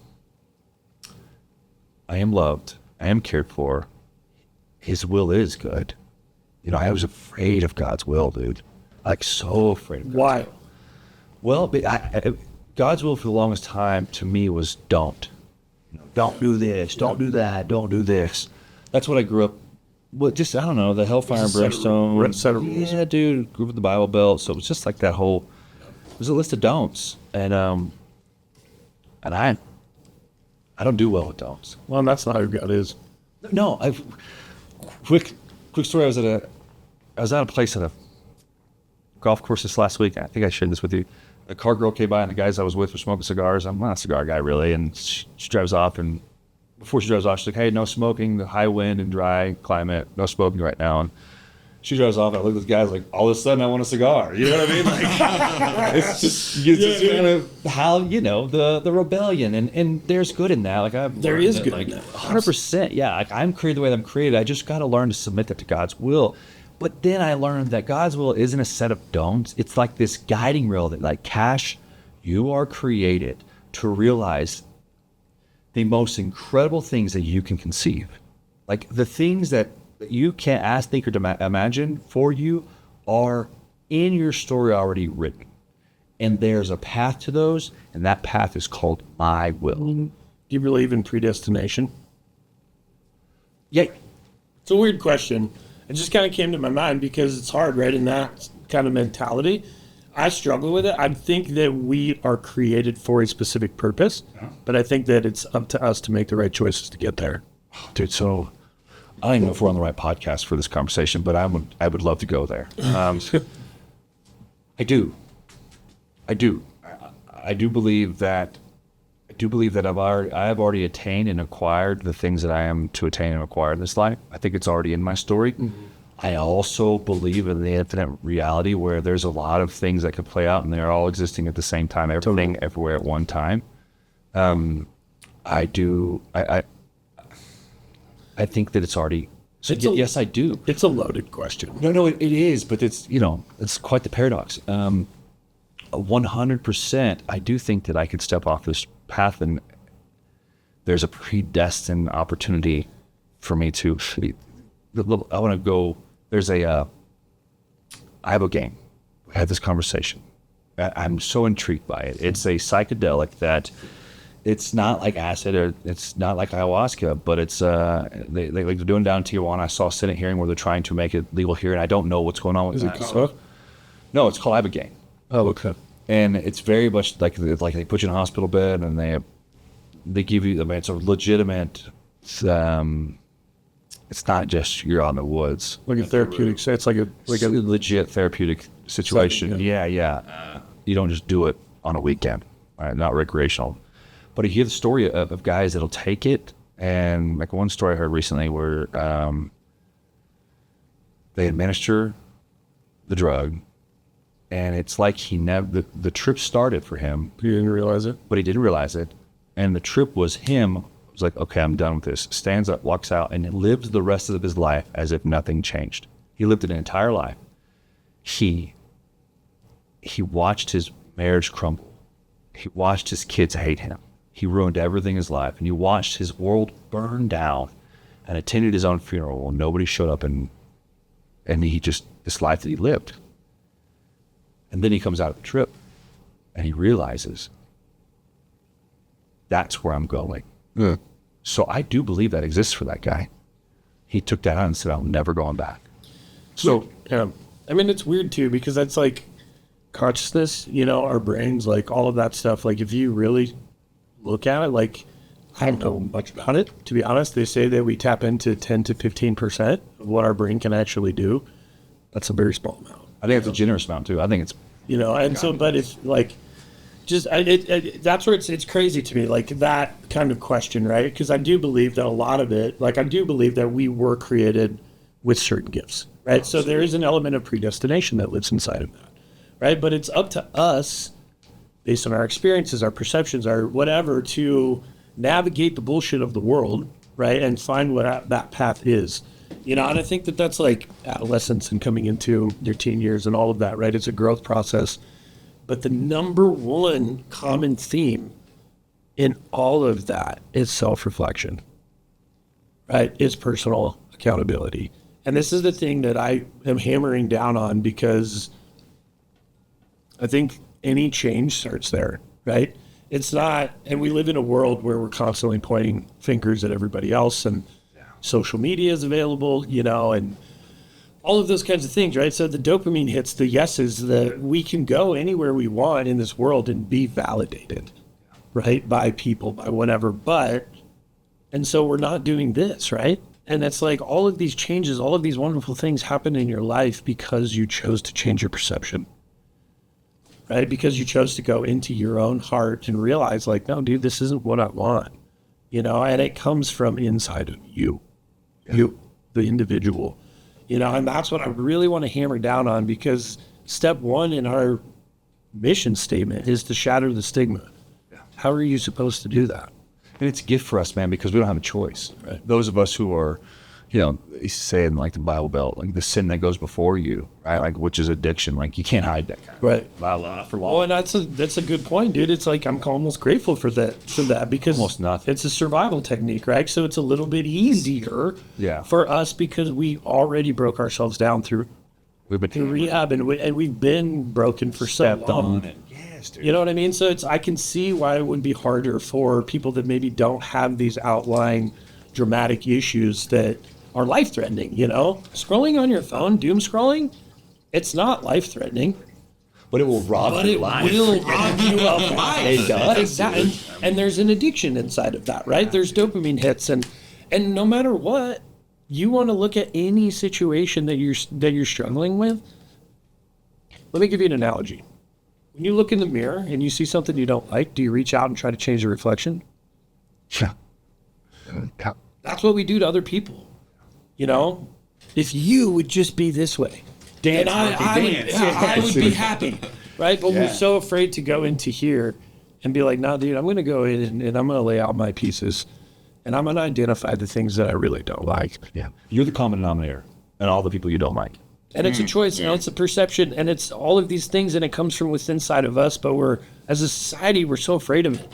Speaker 2: am loved. I am cared for. His will is good. You know, I was afraid of God's will, dude. Like so afraid of God's
Speaker 1: Why?
Speaker 2: will. Well, but God's will for the longest time to me was don't. You know, don't do this, don't do that, don't do this. That's what I grew up. Well, just, I don't know, the hellfire and brimstone. Yeah, dude, grew up with the Bible Belt. So it was just like that whole, it was a list of don'ts. And I don't do well with don'ts.
Speaker 3: Well, that's not who God is.
Speaker 2: No, quick story. I was at a place at a golf course this last week. I think I shared this with you. A car girl came by and the guys I was with were smoking cigars. I'm not a cigar guy really. And she drives off, and before she drives off, she's like, hey, no smoking, the high wind and dry climate, no smoking right now. And she drives off, and I look at this guy, like, all of a sudden I want a cigar. You know what I mean? Like, it's just kind of how, you know, the rebellion. And there's good in that. Like,
Speaker 1: There is good
Speaker 2: like,
Speaker 1: in that.
Speaker 2: 100%. Yeah, like, I'm created the way that I'm created. I just got to learn to submit that to God's will. But then I learned that God's will isn't a set of don'ts. It's like this guiding rail that, like, Cash, you are created to realize the most incredible things that you can conceive. Like the things that you can't ask, think, or imagine for you are in your story already written. And there's a path to those, and that path is called my will.
Speaker 3: Do you believe in predestination?
Speaker 2: Yeah.
Speaker 1: It's a weird question. It just kind of came to my mind because it's hard, right? In that kind of mentality, I struggle with it. I think that we are created for a specific purpose, but I think that it's up to us to make the right choices to get there.
Speaker 2: Dude, so I don't even know if we're on the right podcast for this conversation, but I would love to go there. I do believe that I have already attained and acquired the things that I am to attain and acquire in this life. I think it's already in my story. Mm-hmm. I also believe in the infinite reality where there's a lot of things that could play out and they're all existing at the same time, everything everywhere at one time. I think that it's already. So yes, I do.
Speaker 3: It's a loaded question.
Speaker 2: No, it is, but it's, you know, it's quite the paradox. 100%, I do think that I could step off this path and there's a predestined opportunity for me to. I want to go. I have a game. I had this conversation. I'm so intrigued by it. It's a psychedelic that it's not like acid or it's not like ayahuasca, but it's they're doing down in Tijuana. I saw a Senate hearing where they're trying to make it legal here, and I don't know what's going on with that. No, it's called ibogaine.
Speaker 3: Oh, okay.
Speaker 2: And it's very much like they put you in a hospital bed and they give you. I mean, it's a legitimate. It's not just you're out in the woods.
Speaker 3: Like a therapeutic. It's like a
Speaker 2: legit therapeutic situation. Yeah. You don't just do it on a weekend, right? Not recreational. But you hear the story of guys that'll take it, and like one story I heard recently where they administer the drug, and it's like the trip started for him.
Speaker 3: He didn't realize it?
Speaker 2: But he didn't realize it. And the trip was him. Was like, okay, I'm done with this. Stands up, walks out, and lives the rest of his life as if nothing changed. He lived an entire life. He he watched his marriage crumble. He watched his kids hate him. He ruined everything in his life, and he watched his world burn down and attended his own funeral and nobody showed up, and he just, this life that he lived. And then he comes out of the trip and he realizes that's where I'm going.
Speaker 4: Yeah.
Speaker 2: So I do believe that exists for that guy. He took that out and said, I'm never going back. So,
Speaker 1: Yeah. I mean, it's weird too, because that's like consciousness, you know, our brains, like all of that stuff. Like if you really look at it, like I don't know much about it, to be honest. They say that we tap into 10 to 15% of what our brain can actually do. That's a very small amount.
Speaker 2: I think it's a generous amount too. I think it's,
Speaker 1: You know, and so, but it's like, just, that's where it's crazy to me, like that kind of question, right? Because I do believe that a lot of it, like I do believe that we were created with certain gifts, right? So there is an element of predestination that lives inside of that, right? But it's up to us, based on our experiences, our perceptions, our whatever, to navigate the bullshit of the world, right? And find what that path is. You know, and I think that that's like adolescence and coming into your teen years and all of that, right? It's a growth process. But the number one common theme in all of that is self-reflection, right? It's personal accountability. And this is the thing that I am hammering down on, because I think any change starts there, right? It's not, and we live in a world where we're constantly pointing fingers at everybody else, and social media is available, you know, and all of those kinds of things, right? So the dopamine hits, the yeses, we can go anywhere we want in this world and be validated, right? By people, by whatever, and so we're not doing this, right? And it's like all of these changes, all of these wonderful things happen in your life because you chose to change your perception, right? Because you chose to go into your own heart and realize like, no, dude, this isn't what I want, you know, and it comes from inside of you. You, the individual, you know, and that's what I really want to hammer down on, because step one in our mission statement is to shatter the stigma. Yeah. How are you supposed to do that?
Speaker 2: and it's a gift for us, man, because we don't have a choice.
Speaker 1: Right.
Speaker 2: Those of us who are, you know, you say in like the Bible Belt, like the sin that goes before you, right? Like, which is addiction. Like, you can't hide that kind of
Speaker 1: Right.
Speaker 2: for long.
Speaker 1: Well, and that's a good point, dude. It's like I'm almost grateful for that because
Speaker 2: Almost nothing.
Speaker 1: It's a survival technique, right? So it's a little bit easier
Speaker 2: Yeah.
Speaker 1: for us because we already broke ourselves down through
Speaker 2: We've been
Speaker 1: rehab, and we've been broken for so
Speaker 2: stepped
Speaker 1: long.
Speaker 2: on it. Yes, dude.
Speaker 1: You know what I mean? So I can see why it would be harder for people that maybe don't have these outlying dramatic issues that are life-threatening, you know? Scrolling on your phone, doom scrolling, it's not life-threatening.
Speaker 2: But it will rob
Speaker 1: But
Speaker 2: your
Speaker 1: it
Speaker 2: life.
Speaker 1: will rob you of life.
Speaker 2: It does.
Speaker 1: Exactly. And there's an addiction inside of that, right? There's dopamine hits, and no matter what, you want to look at any situation that you're struggling with. Let me give you an analogy. When you look in the mirror and you see something you don't like, do you reach out and try to change the reflection?
Speaker 2: Yeah.
Speaker 1: That's what we do to other people. You know, if you would just be this way,
Speaker 2: Dance,
Speaker 1: then I would be happy, right? But we're so afraid to go into here and be like, nah, dude, I'm going to go in and I'm going to lay out my pieces, and I'm going to identify the things that I really don't like.
Speaker 2: Yeah. You're the common denominator and all the people you don't like.
Speaker 1: And it's a choice, you know, it's a perception, and it's all of these things, and it comes from within inside of us, but as a society, we're so afraid of it,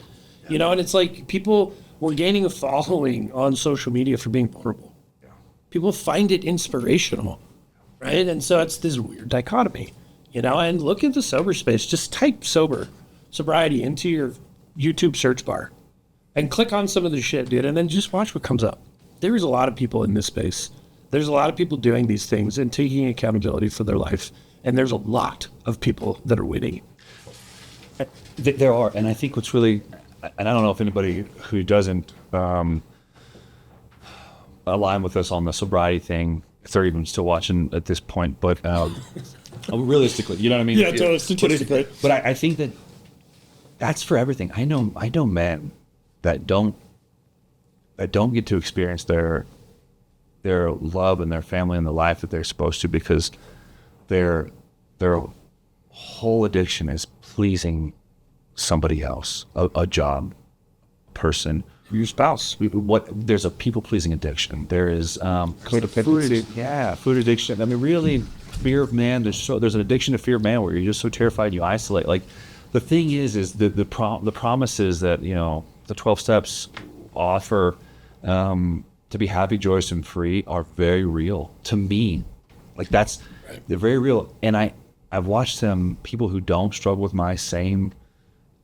Speaker 1: you know, and it's like we're gaining a following on social media for being vulnerable. People find it inspirational, right? And so it's this weird dichotomy, you know, and look at the sober space. Just type sobriety into your YouTube search bar and click on some of the shit, dude, and then just watch what comes up. There is a lot of people in this space. There's a lot of people doing these things and taking accountability for their life. And there's a lot of people that are winning.
Speaker 2: There are, and I think what's really, and I don't know if anybody who doesn't align with us on the sobriety thing, if they're even still watching at this point, but realistically, you know what I mean?
Speaker 1: Yeah, totally, statistically.
Speaker 2: But I think that's for everything. I know men that don't get to experience their love and their family and the life that they're supposed to, because their whole addiction is pleasing somebody else, a job, person.
Speaker 3: your spouse.
Speaker 2: There's a people pleasing addiction. There is
Speaker 3: Codependency.
Speaker 2: food addiction. I mean, really, fear of man. There's an addiction to fear of man where you're just so terrified you isolate. Like, the thing is the promises that the 12 steps offer to be happy, joyous, and free are very real to me. Like, they're very real, and I've watched people who don't struggle with my same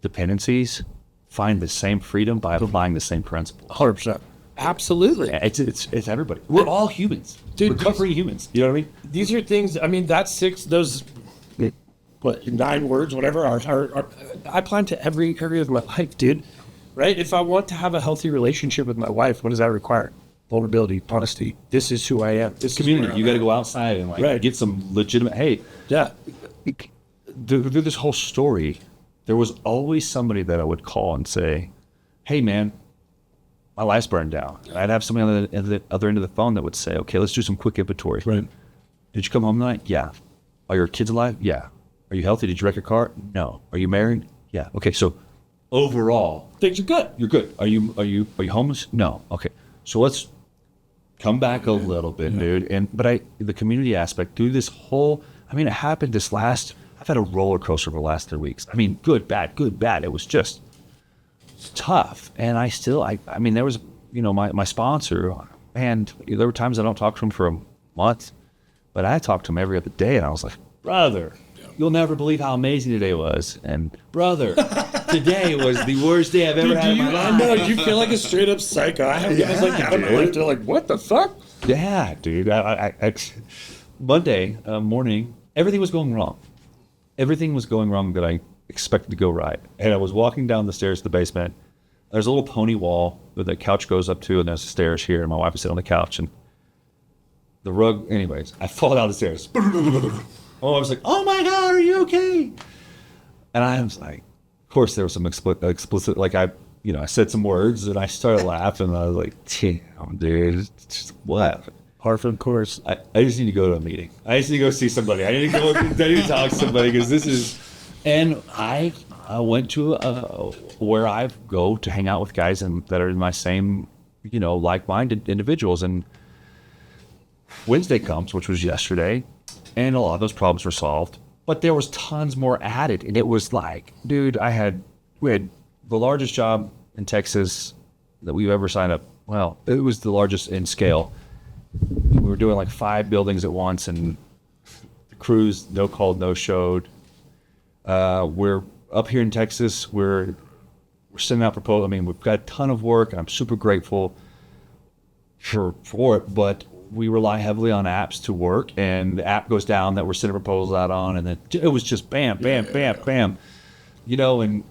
Speaker 2: dependencies find the same freedom by applying the same principles.
Speaker 3: 100%.
Speaker 1: Absolutely.
Speaker 2: It's everybody. We're all humans.
Speaker 1: Dude,
Speaker 2: recovering humans. You know what I mean?
Speaker 1: These are things, I mean, those 9 words, whatever, are I apply to every area of my life, dude. Right? If I want to have a healthy relationship with my wife, what does that require? Vulnerability, honesty. This is who I am. This
Speaker 2: Community. You got to go outside and get some legitimate. Hey,
Speaker 1: yeah.
Speaker 2: Through this whole story, there was always somebody that I would call and say, "Hey, man, my life's burned down." And I'd have somebody on the other end of the phone that would say, "Okay, let's do some quick inventory."
Speaker 3: Right.
Speaker 2: Did you come home tonight? Yeah. Are your kids alive? Yeah. Are you healthy? Did you wreck your car? No. Are you married? Yeah. Okay. So overall,
Speaker 1: Things are good.
Speaker 2: you're good. Are you homeless? No. Okay. So let's come back a little bit, dude. But the community aspect through this whole, I mean, it happened I've had a roller coaster for the last 3 weeks. I mean, good, bad. It was just tough. And I mean, there was, my sponsor, and there were times I don't talk to him for a month, but I talked to him every other day, and I was like, brother, you'll never believe how amazing today was. And brother, today was the worst day I've ever had in my life.
Speaker 1: I know, you feel like a straight up psycho. I have guys like that in my life. They're like, what the fuck?
Speaker 2: Yeah, dude. Monday morning, everything was going wrong. Everything was going wrong that I expected to go right. And I was walking down the stairs to the basement. There's a little pony wall that the couch goes up to, and there's the stairs here. And my wife was sitting on the couch, and the rug. Anyways, I fall down the stairs. Oh, I was like, "Oh my God, are you okay?" And I was like, of course, there was some explicit, like I said some words, and I started laughing. And I was like, "Damn, dude, what?"
Speaker 3: Of course.
Speaker 2: I just need to go to a meeting. I just need to go see somebody. I need to talk to somebody because this is. And I went to where I go to hang out with guys that are in my same, like-minded individuals. And Wednesday comes, which was yesterday, and a lot of those problems were solved. But there was tons more added, and it was like, dude, we had the largest job in Texas that we've ever signed up. Well, it was the largest in scale. We were doing like 5 buildings at once, and the crews no called, no showed. We're up here in Texas. We're sending out proposals. I mean, we've got a ton of work, and I'm super grateful for it. But we rely heavily on apps to work, and the app goes down that we're sending proposals out on, and then it was just bam, bam, bam, bam. And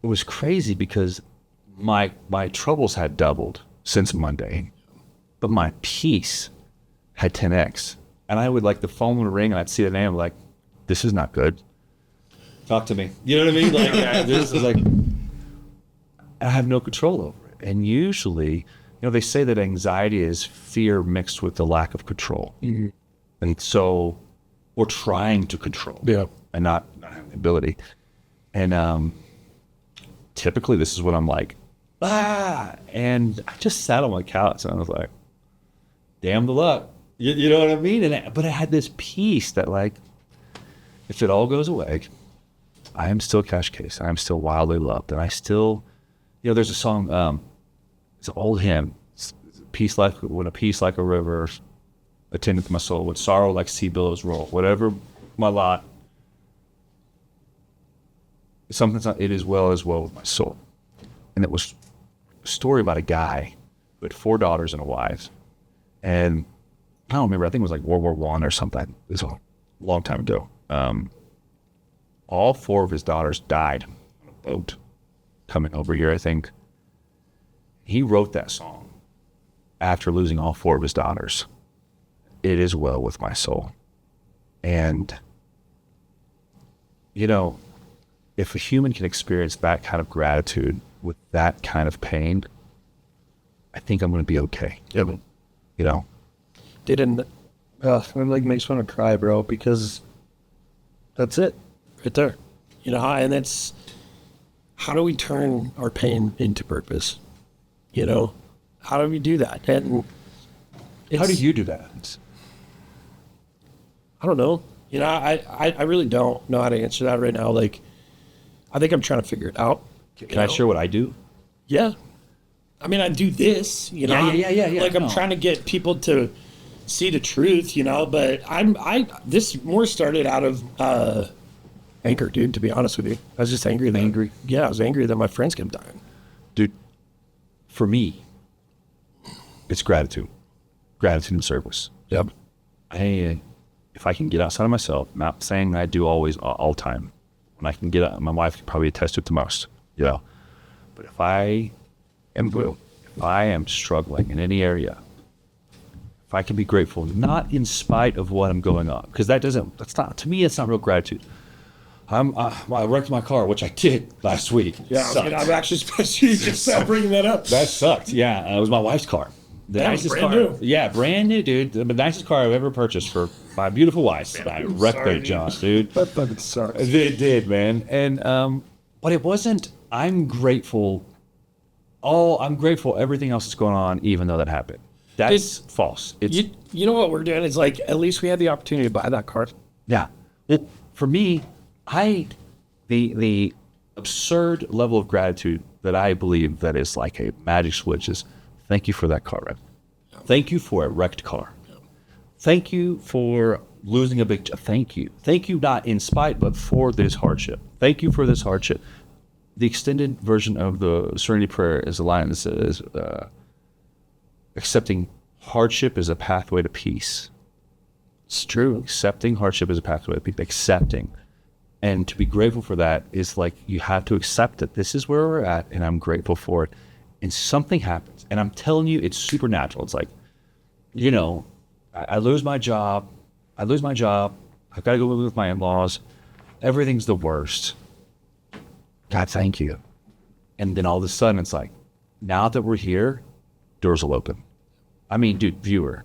Speaker 2: it was crazy because my troubles had doubled since Monday. But my peace had 10x. And I would, the phone would ring, and I'd see the name, like, this is not good. Talk to me. You know what I mean? This is I have no control over it. And usually, they say that anxiety is fear mixed with the lack of control. Mm-hmm. And so we're trying to control.
Speaker 3: Yeah.
Speaker 2: And not having the ability. And typically, this is what I'm like, and I just sat on my couch, and I was like, damn the luck. You know what I mean? But I had this peace that, if it all goes away, I am still Cash Case. I am still wildly loved. And I still, there's a song, it's an old hymn. When a peace like a river attendeth my soul, when sorrow like sea billows roll, whatever my lot, it is well with my soul. And it was a story about a guy who had 4 daughters and a wife. And I don't remember, I think it was like World War I or something. It was a long time ago. All 4 of his daughters died on a boat coming over here, I think. He wrote that song after losing all 4 of his daughters. It is well with my soul. And, if a human can experience that kind of gratitude with that kind of pain, I think I'm going to be okay.
Speaker 3: Yeah, man.
Speaker 1: It makes me want to cry, bro, because that's it right there. And it's, how do we turn our pain into purpose? You know, how do we do that? And
Speaker 2: How do you do that?
Speaker 1: I don't know. You know, I really don't know how to answer that right now. Like, I think I'm trying to figure it out.
Speaker 2: Can I share what I do?
Speaker 1: Yeah. I mean, I do this, you know.
Speaker 2: Yeah.
Speaker 1: Like, I'm trying to get people to see the truth, you know, but this more started out of anger, dude, to be honest with you. I was just angry. Yeah, I was angry that my friends kept dying.
Speaker 2: Dude, for me, it's gratitude. Gratitude and service.
Speaker 1: Yep.
Speaker 2: If I can get outside of myself, not saying I do always all time, when I can get out, my wife can probably attest to it the most, you know. But if I am struggling in any area, if I can be grateful, not in spite of what I'm going on, because to me, it's not real gratitude. I wrecked my car, which I did last week.
Speaker 1: Yeah, I mean, I'm actually supposed to just bringing that up.
Speaker 2: That sucked. Yeah, it was my wife's car. The nicest car.
Speaker 1: New.
Speaker 2: Yeah, brand new, dude. The nicest car I've ever purchased for my beautiful wife. And I wrecked her, Josh, dude.
Speaker 3: That fucking sucks.
Speaker 2: It did, man. And but it wasn't. I'm grateful. I'm grateful. Everything else is going on, even though that happened. That's false. It's
Speaker 1: You know what we're doing is like, at least we had the opportunity to buy that car.
Speaker 2: yeah. For me, the absurd level of gratitude that I believe that is like a magic switch is thank you for that car wreck. Thank you for a wrecked car. Thank you for losing a big. Thank you. Thank you, not in spite, but for this hardship. Thank you for this hardship. The extended version of the Serenity Prayer is a line that says, accepting hardship is a pathway to peace. It's true. Accepting hardship is a pathway to peace. Accepting. And to be grateful for that is like, you have to accept that this is where we're at, and I'm grateful for it. And something happens. And I'm telling you, it's supernatural. It's like, you know, I lose my job. I've got to go live with my in-laws. Everything's the worst. God, thank you. And then all of a sudden, it's like, now that we're here, doors will open. I mean, dude, viewer,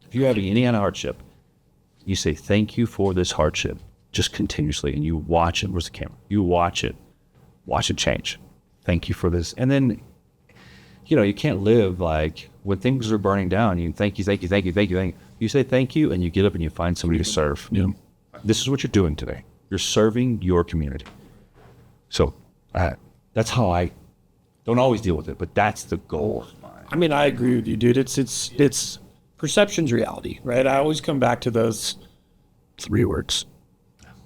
Speaker 2: if you're having any kind of hardship, you say, thank you for this hardship, just continuously. And you watch it. Where's the camera? You watch it change. Thank you for this. And then, you know, you can't live like when things are burning down, you thank you. You say thank you, and you get up and you find somebody to serve.
Speaker 1: Yeah.
Speaker 2: This is what you're doing today. You're serving your community. So that's how I don't always deal with it, but that's the goal of mine.
Speaker 1: I mean, I agree with you, dude. It's perception's reality, right? I always come back to those 3 words,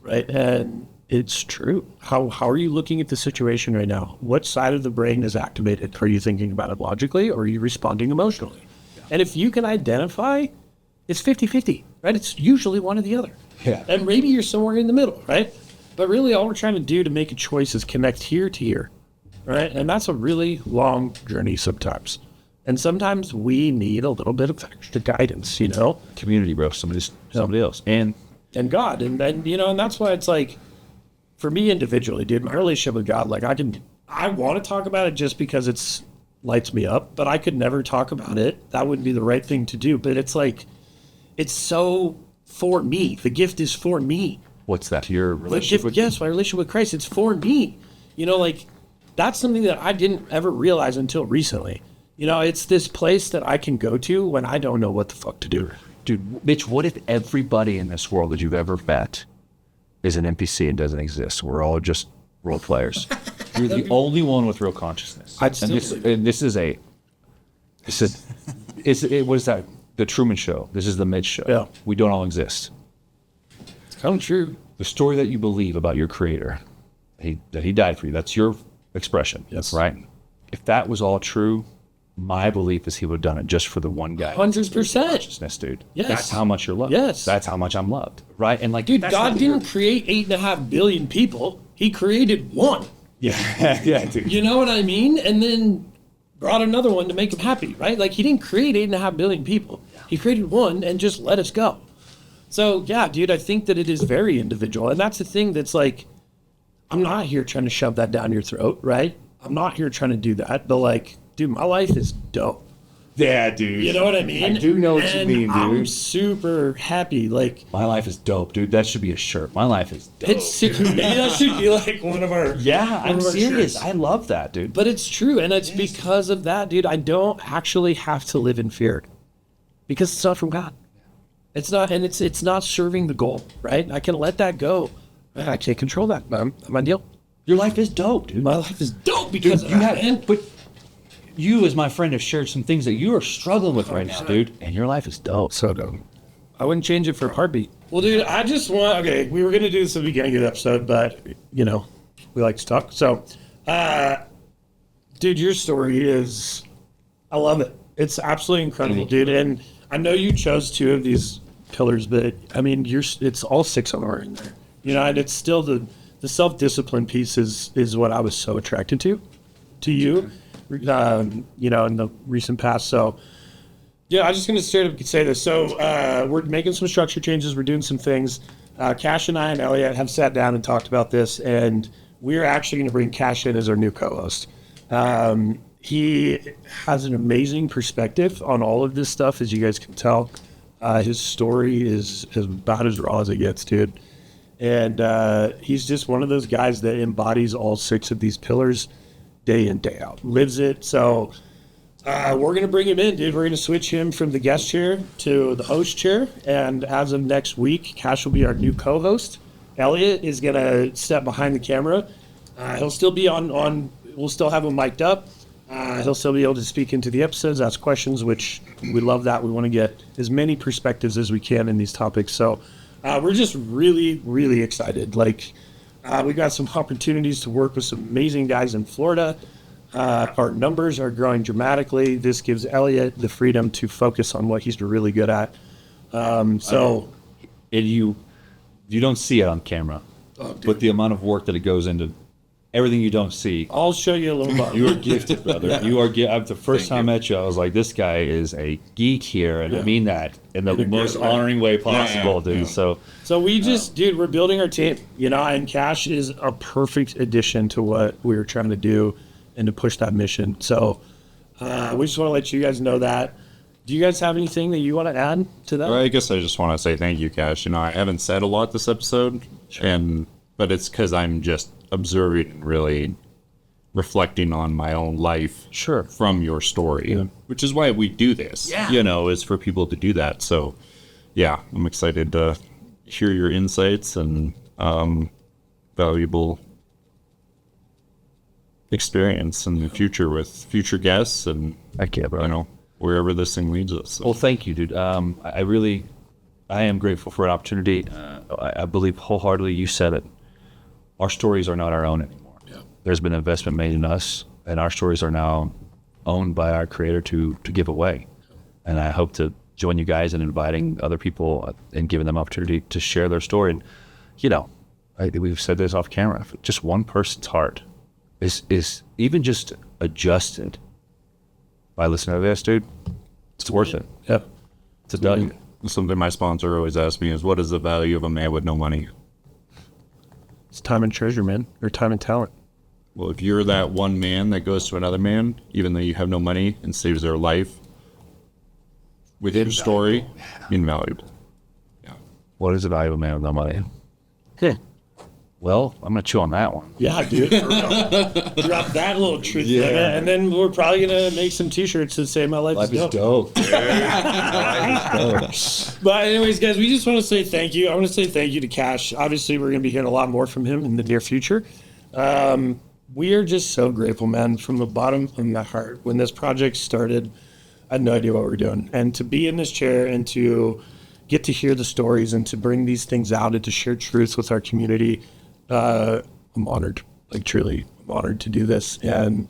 Speaker 1: right? And it's true. How are you looking at the situation right now? What side of the brain is activated? Are you thinking about it logically, or are you responding emotionally? Yeah. And if you can identify, it's 50-50, right? It's usually one or the other.
Speaker 2: Yeah.
Speaker 1: And maybe you're somewhere in the middle, right? But really all we're trying to do to make a choice is connect here to here, right? And that's a really long journey sometimes. And sometimes we need a little bit of extra guidance, you know?
Speaker 2: Community, bro. Somebody else. And
Speaker 1: God. And then, you know, and that's why it's like, for me individually, dude, my relationship with God, like I want to talk about it just because it's lights me up, but I could never talk about it. That wouldn't be the right thing to do. But it's like, it's so for me. The gift is for me.
Speaker 2: What's that? Your relationship
Speaker 1: Yes, my relationship with Christ. It's for me. You know, like, that's something that I didn't ever realize until recently. You know, it's this place that I can go to when I don't know what the fuck to do.
Speaker 2: Dude, Mitch, what if everybody in this world that you've ever met is an NPC and doesn't exist? We're all just role players. You're the only one with real consciousness. What is that? The Truman Show. This is the Mitch Show.
Speaker 1: Yeah.
Speaker 2: We don't all exist.
Speaker 1: It's kind of true.
Speaker 2: The story that you believe about your creator, that he died for you, that's your expression.
Speaker 1: Yes.
Speaker 2: Right? If that was all true, my belief is he would have done it just for the one guy.
Speaker 1: 100%.
Speaker 2: Consciousness, dude.
Speaker 1: Yes.
Speaker 2: That's how much you're loved.
Speaker 1: Yes.
Speaker 2: That's how much I'm loved. Right? And like,
Speaker 1: Dude, God didn't create 8.5 billion people. He created one.
Speaker 2: Yeah. Yeah, dude.
Speaker 1: You know what I mean? And then brought another one to make him happy, right? Like, he didn't create 8.5 billion people. He created one and just let us go. So, yeah, dude, I think that it is very individual. And that's the thing that's like, I'm not here trying to shove that down your throat, right? I'm not here trying to do that. But, like, dude, my life is dope.
Speaker 2: Yeah, dude.
Speaker 1: You know what I mean?
Speaker 2: I do know what you
Speaker 1: And
Speaker 2: mean,
Speaker 1: I'm
Speaker 2: dude.
Speaker 1: super happy. Like,
Speaker 2: My life is dope, dude. That should be a shirt. My life is dope.
Speaker 1: maybe that should be like one of our.
Speaker 2: Yeah,
Speaker 1: one
Speaker 2: I'm
Speaker 1: of our
Speaker 2: serious.
Speaker 1: shirts.
Speaker 2: I love that, dude.
Speaker 1: But it's true, and it's because of that, dude. I don't actually have to live in fear because it's not from God. It's not, and it's not serving the goal, right? I can let that go. I can't control that. My deal.
Speaker 2: Your life is dope, dude.
Speaker 1: My life is dope because
Speaker 2: Dude,
Speaker 1: of that, man.
Speaker 2: but you, as my friend, have shared some things that you are struggling with right now, dude. And your life is dope.
Speaker 1: So dope. I wouldn't change it for a heartbeat. Well, dude, I just want. Okay, we were gonna do this at the beginning of the episode, but we like to talk. So, dude, your story is. I love it. It's absolutely incredible, dude. And I know you chose 2 of these pillars, but I mean, it's all 6 of them are in there. And it's still the self-discipline piece is what I was so attracted to you, in the recent past. So, yeah, I'm just going to straight up say this. So, we're making some structure changes. We're doing some things. Cash and I and Elliot have sat down and talked about this, and we're actually going to bring Cash in as our new co-host. He has an amazing perspective on all of this stuff, as you guys can tell. His story is about as raw as it gets, dude. And he's just one of those guys that embodies all 6 of these pillars day in, day out, lives it. So we're going to bring him in, dude. We're going to switch him from the guest chair to the host chair. And as of next week, Cash will be our new co-host. Elliot is going to step behind the camera. He'll still be on, we'll still have him mic'd up. He'll still be able to speak into the episodes, ask questions, which we love that. We want to get as many perspectives as we can in these topics. So we're just really, really excited. Like, we got some opportunities to work with some amazing guys in Florida. Our numbers are growing dramatically. This gives Elliot the freedom to focus on what he's really good at.
Speaker 2: And you don't see it on camera, but the amount of work that it goes into everything you don't see.
Speaker 1: I'll show you a little more.
Speaker 2: You are gifted, brother. You are the first time I met you, I was like, this guy is a geek here, and I mean that in the most honoring way possible, dude. So
Speaker 1: we just, dude, we're building our team, and Cash is a perfect addition to what we were trying to do and to push that mission. So we just want to let you guys know that. Do you guys have anything that you want to add to that?
Speaker 4: Well, I guess I just want to say thank you, Cash. I haven't said a lot this episode, but it's because I'm just observing and really reflecting on my own life from your story, which is why we do this, is for people to do that. So, yeah, I'm excited to hear your insights and valuable experience in the future with future guests and, wherever this thing leads us. So.
Speaker 2: Well, thank you, dude. I am grateful for an opportunity. I believe wholeheartedly you said it. Our stories are not our own anymore. Yeah. There's been investment made in us, and our stories are now owned by our creator to give away. And I hope to join you guys in inviting other people and giving them opportunity to share their story. And, we've said this off camera, if just one person's heart is even just adjusted by listening to this, dude, it's worth it.
Speaker 1: Yeah.
Speaker 2: It's a done.
Speaker 4: Something my sponsor always asks me is, what is the value of a man with no money?
Speaker 1: It's time and treasure, man, or time and talent.
Speaker 4: Well, if you're that one man that goes to another man, even though you have no money, and saves their life, with your story, invaluable. Yeah.
Speaker 2: What is the value of a man with no money? Okay. Well, I'm going to chew on that one.
Speaker 1: Yeah, dude. Drop that little truth there. And then we're probably going to make some t-shirts that say my life is dope. But anyways, guys, we just want to say thank you. I want to say thank you to Cash. Obviously, we're going to be hearing a lot more from him in the near future. We are just so grateful, man, from the bottom of my heart. When this project started, I had no idea what we were doing. And to be in this chair and to get to hear the stories and to bring these things out and to share truths with our community, I'm honored, truly I'm honored to do this. And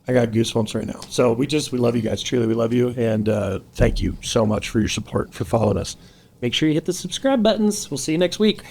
Speaker 1: I got goosebumps right now. So we love you guys. Truly, we love you. And thank you so much for your support, for following us. Make sure you hit the subscribe buttons. We'll see you next week.